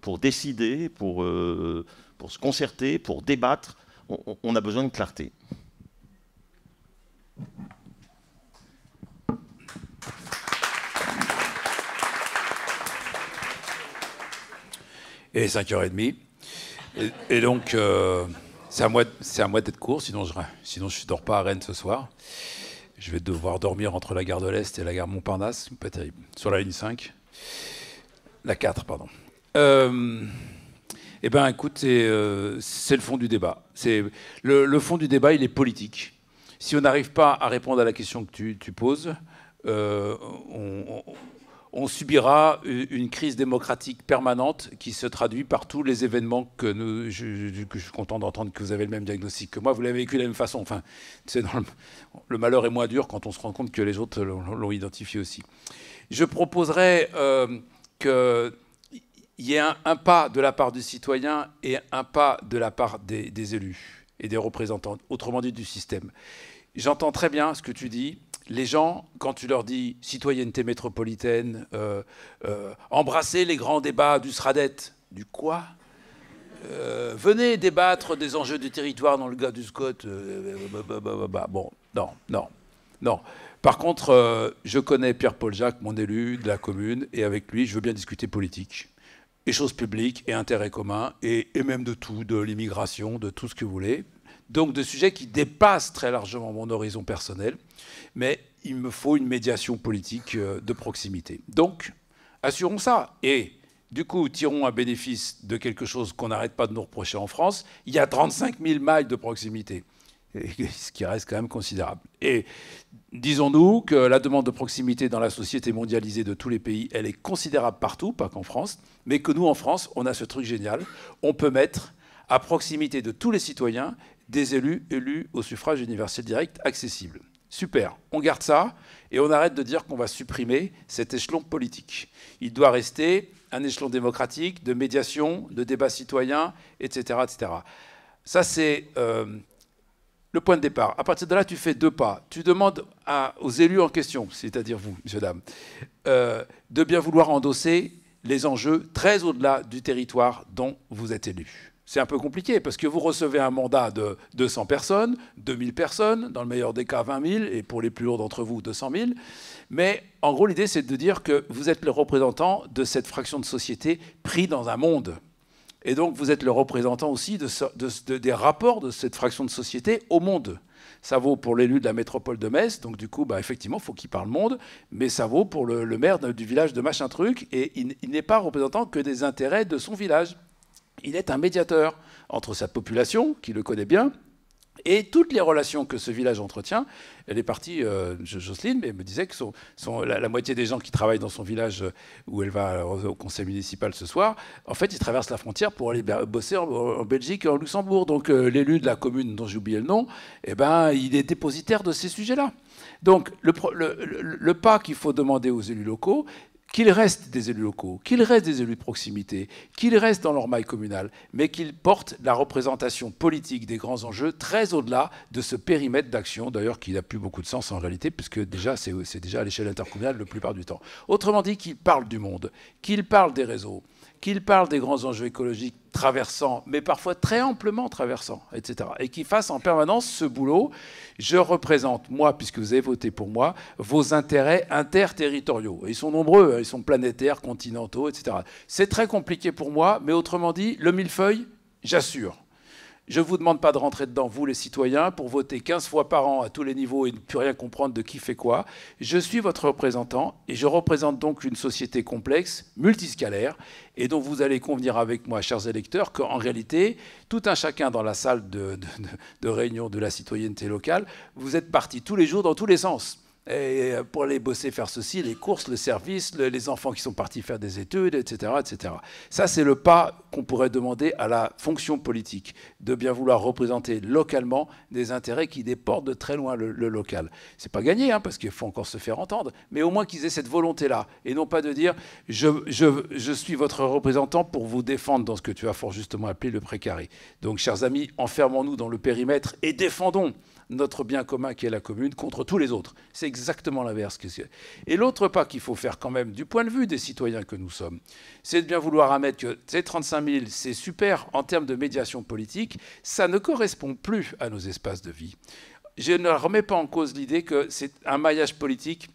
Speaker 8: pour décider, pour se concerter, pour débattre, on a besoin de clarté.
Speaker 1: Et 5h30. Et donc, c'est à moi d'être court, sinon je ne dors pas à Rennes ce soir. Je vais devoir dormir entre la gare de l'Est et la gare Montparnasse, pas terrible, sur la ligne 5. La 4, pardon. Eh bien, écoute, c'est le fond du débat. Le fond du débat, il est politique. Si on n'arrive pas à répondre à la question que tu poses, on subira une crise démocratique permanente qui se traduit par tous les événements que je suis content d'entendre que vous avez le même diagnostic que moi. Vous l'avez vécu de la même façon. Enfin, le malheur est moins dur quand on se rend compte que les autres l'ont identifié aussi. Je proposerais qu'il y ait un pas de la part du citoyen et un pas de la part des élus et des représentants, autrement dit du système. J'entends très bien ce que tu dis. Les gens, quand tu leur dis citoyenneté métropolitaine, embrasser les grands débats du SRADET, du quoi ? Venez débattre des enjeux du territoire dans le gars du SCOT. Bon, non. Par contre, je connais Pierre-Paul Jacques, mon élu de la commune, et avec lui, je veux bien discuter politique, et choses publiques, et intérêts communs, et même de tout, de l'immigration, de tout ce que vous voulez. Donc de sujets qui dépassent très largement mon horizon personnel, mais il me faut une médiation politique de proximité. Donc, assurons ça. Et du coup, tirons un bénéfice de quelque chose qu'on n'arrête pas de nous reprocher en France. Il y a 35 000 mailles de proximité, ce qui reste quand même considérable. Et disons-nous que la demande de proximité dans la société mondialisée de tous les pays, elle est considérable partout, pas qu'en France, mais que nous, en France, on a ce truc génial. On peut mettre à proximité de tous les citoyens des élus au suffrage universel direct accessible. Super, on garde ça et on arrête de dire qu'on va supprimer cet échelon politique. Il doit rester un échelon démocratique, de médiation, de débat citoyen, etc. etc. Ça, c'est le point de départ. À partir de là, tu fais 2 pas. Tu demandes aux élus en question, c'est-à-dire vous, messieurs, dames, de bien vouloir endosser les enjeux très au-delà du territoire dont vous êtes élus. C'est un peu compliqué parce que vous recevez un mandat de 200 personnes, 2000 personnes, dans le meilleur des cas 20 000, et pour les plus lourds d'entre vous 200 000. Mais en gros, l'idée, c'est de dire que vous êtes le représentant de cette fraction de société pris dans un monde. Et donc, vous êtes le représentant aussi des rapports de cette fraction de société au monde. Ça vaut pour l'élu de la métropole de Metz, donc du coup, effectivement, il faut qu'il parle monde, mais ça vaut pour le maire du village de machin truc, et il n'est pas représentant que des intérêts de son village. Il est un médiateur entre sa population, qui le connaît bien, et toutes les relations que ce village entretient. Elle est partie, Jocelyne, mais elle me disait que la moitié des gens qui travaillent dans son village, où elle va au conseil municipal ce soir, en fait, ils traversent la frontière pour aller bosser en Belgique et en Luxembourg. Donc l'élu de la commune dont j'ai oublié le nom, il est dépositaire de ces sujets-là. Donc le pas qu'il faut demander aux élus locaux, qu'ils restent des élus locaux, qu'ils restent des élus de proximité, qu'ils restent dans leur maille communale, mais qu'ils portent la représentation politique des grands enjeux très au-delà de ce périmètre d'action, d'ailleurs qui n'a plus beaucoup de sens en réalité, puisque déjà c'est déjà à l'échelle intercommunale la plupart du temps. Autrement dit, qu'ils parlent du monde, qu'ils parlent des réseaux, qu'il parle des grands enjeux écologiques traversants, mais parfois très amplement traversants, etc. Et qu'il fasse en permanence ce boulot. Je représente, moi, puisque vous avez voté pour moi, vos intérêts interterritoriaux. Et ils sont nombreux, ils sont planétaires, continentaux, etc. C'est très compliqué pour moi, mais autrement dit, le millefeuille, j'assure. Je ne vous demande pas de rentrer dedans, vous les citoyens, pour voter 15 fois par an à tous les niveaux et ne plus rien comprendre de qui fait quoi. Je suis votre représentant et je représente donc une société complexe, multiscalaire, et dont vous allez convenir avec moi, chers électeurs, qu'en réalité, tout un chacun dans la salle de réunion de la citoyenneté locale, vous êtes partis tous les jours dans tous les sens. Et pour aller bosser, faire ceci, les courses, le service, les enfants qui sont partis faire des études, etc. etc. Ça, c'est le pas qu'on pourrait demander à la fonction politique, de bien vouloir représenter localement des intérêts qui déportent de très loin le local. C'est pas gagné, hein, parce qu'il faut encore se faire entendre, mais au moins qu'ils aient cette volonté-là, et non pas de dire « je suis votre représentant pour vous défendre dans ce que tu as fort justement appelé le précaré ». Donc, chers amis, enfermons-nous dans le périmètre et défendons notre bien commun qui est la commune contre tous les autres. C'est exactement l'inverse. Et l'autre pas qu'il faut faire quand même, du point de vue des citoyens que nous sommes, c'est de bien vouloir admettre que ces 35 000, c'est super en termes de médiation politique, ça ne correspond plus à nos espaces de vie. Je ne remets pas en cause l'idée que c'est un maillage politique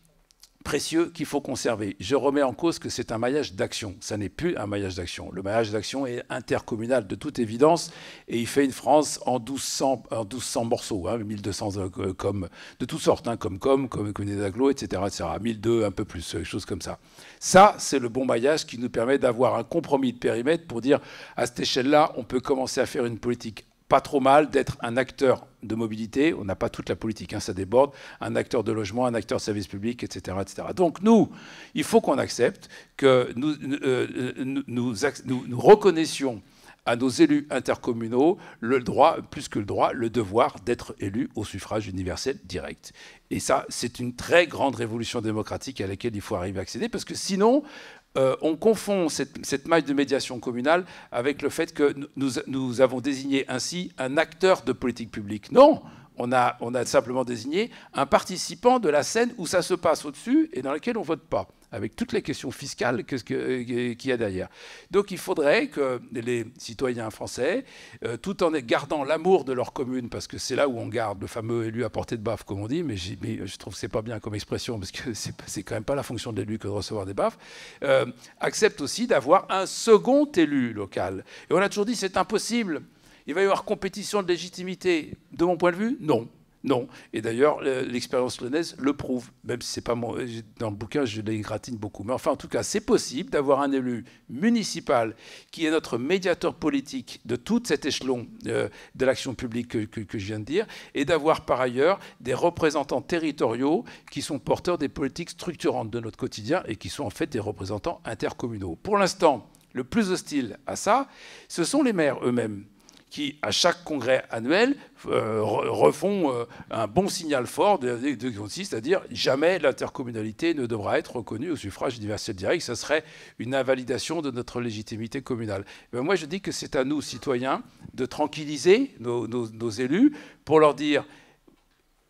Speaker 1: précieux qu'il faut conserver. Je remets en cause que c'est un maillage d'action. Ça n'est plus un maillage d'action. Le maillage d'action est intercommunal de toute évidence et il fait une France en 1200 morceaux, hein, 1200 comme de toutes sortes, hein, comme communauté d'agglo, etc., etc. 1002, un peu plus, choses comme ça. Ça, c'est le bon maillage qui nous permet d'avoir un compromis de périmètre pour dire à cette échelle-là, on peut commencer à faire une politique pas trop mal d'être un acteur de mobilité, on n'a pas toute la politique, hein, ça déborde, un acteur de logement, un acteur de service public, etc., etc. Donc nous, il faut qu'on accepte que nous reconnaissions à nos élus intercommunaux le droit, plus que le droit, le devoir d'être élus au suffrage universel direct. Et ça, c'est une très grande révolution démocratique à laquelle il faut arriver à accéder, parce que sinon, on confond cette maille de médiation communale avec le fait que nous avons désigné ainsi un acteur de politique publique. Non, on a simplement désigné un participant de la scène où ça se passe au-dessus et dans laquelle on ne vote pas, avec toutes les questions fiscales qu'il y a derrière. Donc il faudrait que les citoyens français, tout en gardant l'amour de leur commune, parce que c'est là où on garde le fameux élu à portée de baffe, comme on dit, mais je trouve que ce n'est pas bien comme expression, parce que c'est quand même pas la fonction de l'élu que de recevoir des baffes, acceptent aussi d'avoir un second élu local. Et on a toujours dit c'est impossible. Il va y avoir compétition de légitimité. De mon point de vue, non. Non. Et d'ailleurs, l'expérience lyonnaise le prouve. Même si c'est pas dans le bouquin, je les gratine beaucoup. Mais enfin, en tout cas, c'est possible d'avoir un élu municipal qui est notre médiateur politique de tout cet échelon de l'action publique que je viens de dire, et d'avoir par ailleurs des représentants territoriaux qui sont porteurs des politiques structurantes de notre quotidien et qui sont en fait des représentants intercommunaux. Pour l'instant, le plus hostile à ça, ce sont les maires eux-mêmes, qui, à chaque congrès annuel, refont un bon signal fort, c'est-à-dire jamais l'intercommunalité ne devra être reconnue au suffrage universel direct. Ça serait une invalidation de notre légitimité communale. Mais moi, je dis que c'est à nous, citoyens, de tranquilliser nos élus pour leur dire: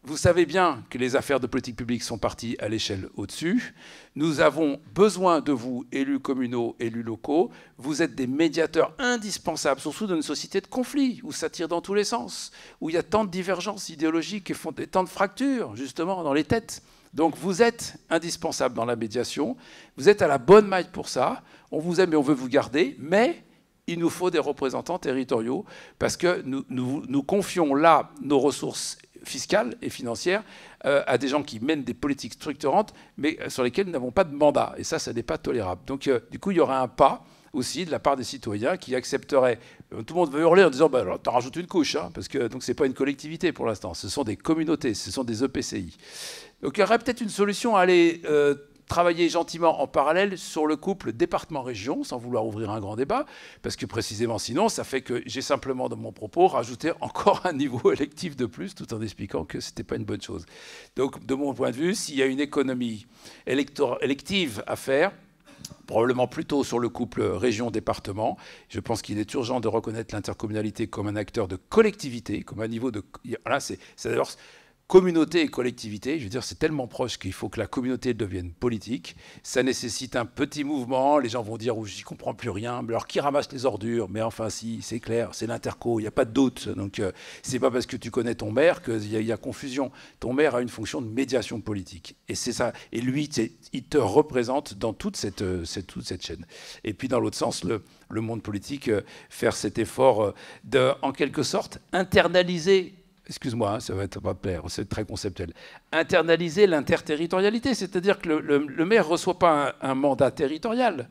Speaker 1: vous savez bien que les affaires de politique publique sont parties à l'échelle au-dessus. Nous avons besoin de vous, élus communaux, élus locaux. Vous êtes des médiateurs indispensables, surtout dans une société de conflit, où ça tire dans tous les sens, où il y a tant de divergences idéologiques et tant de fractures, justement, dans les têtes. Donc vous êtes indispensables dans la médiation. Vous êtes à la bonne maille pour ça. On vous aime et on veut vous garder, mais il nous faut des représentants territoriaux, parce que nous confions là nos ressources fiscales et financières à des gens qui mènent des politiques structurantes, mais sur lesquelles nous n'avons pas de mandat. Et ça n'est pas tolérable. Donc, du coup, il y aura un pas aussi de la part des citoyens qui accepteraient. Tout le monde veut hurler en disant bah, « t'en rajoutes une couche hein, », parce que ce n'est pas une collectivité pour l'instant. Ce sont des communautés, ce sont des EPCI. Donc, il y aurait peut-être une solution à aller travailler gentiment en parallèle sur le couple département-région, sans vouloir ouvrir un grand débat, parce que précisément sinon, ça fait que j'ai simplement dans mon propos rajouté encore un niveau électif de plus, tout en expliquant que ce n'était pas une bonne chose. Donc, de mon point de vue, s'il y a une économie élective à faire, probablement plutôt sur le couple région-département. Je pense qu'il est urgent de reconnaître l'intercommunalité comme un acteur de collectivité, comme un niveau de... Là, c'est d'ailleurs... communauté et collectivité, je veux dire, c'est tellement proche qu'il faut que la communauté devienne politique. Ça nécessite un petit mouvement. Les gens vont dire, j'y comprends plus rien. Mais alors, qui ramasse les ordures? Mais enfin, si, c'est clair, c'est l'interco, il n'y a pas de doute. Donc, c'est pas parce que tu connais ton maire qu'il y a confusion. Ton maire a une fonction de médiation politique. Et c'est ça. Et lui, il te représente dans toute cette chaîne. Et puis, dans l'autre sens, le monde politique, faire cet effort de, en quelque sorte, internaliser. Excuse-moi, ça va pas plaire, c'est très conceptuel. Internaliser l'interterritorialité, c'est-à-dire que le maire ne reçoit pas un mandat territorial,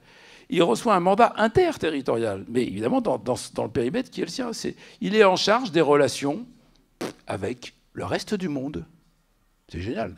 Speaker 1: il reçoit un mandat interterritorial, mais évidemment dans le périmètre qui est le sien. Il est en charge des relations avec le reste du monde. C'est génial.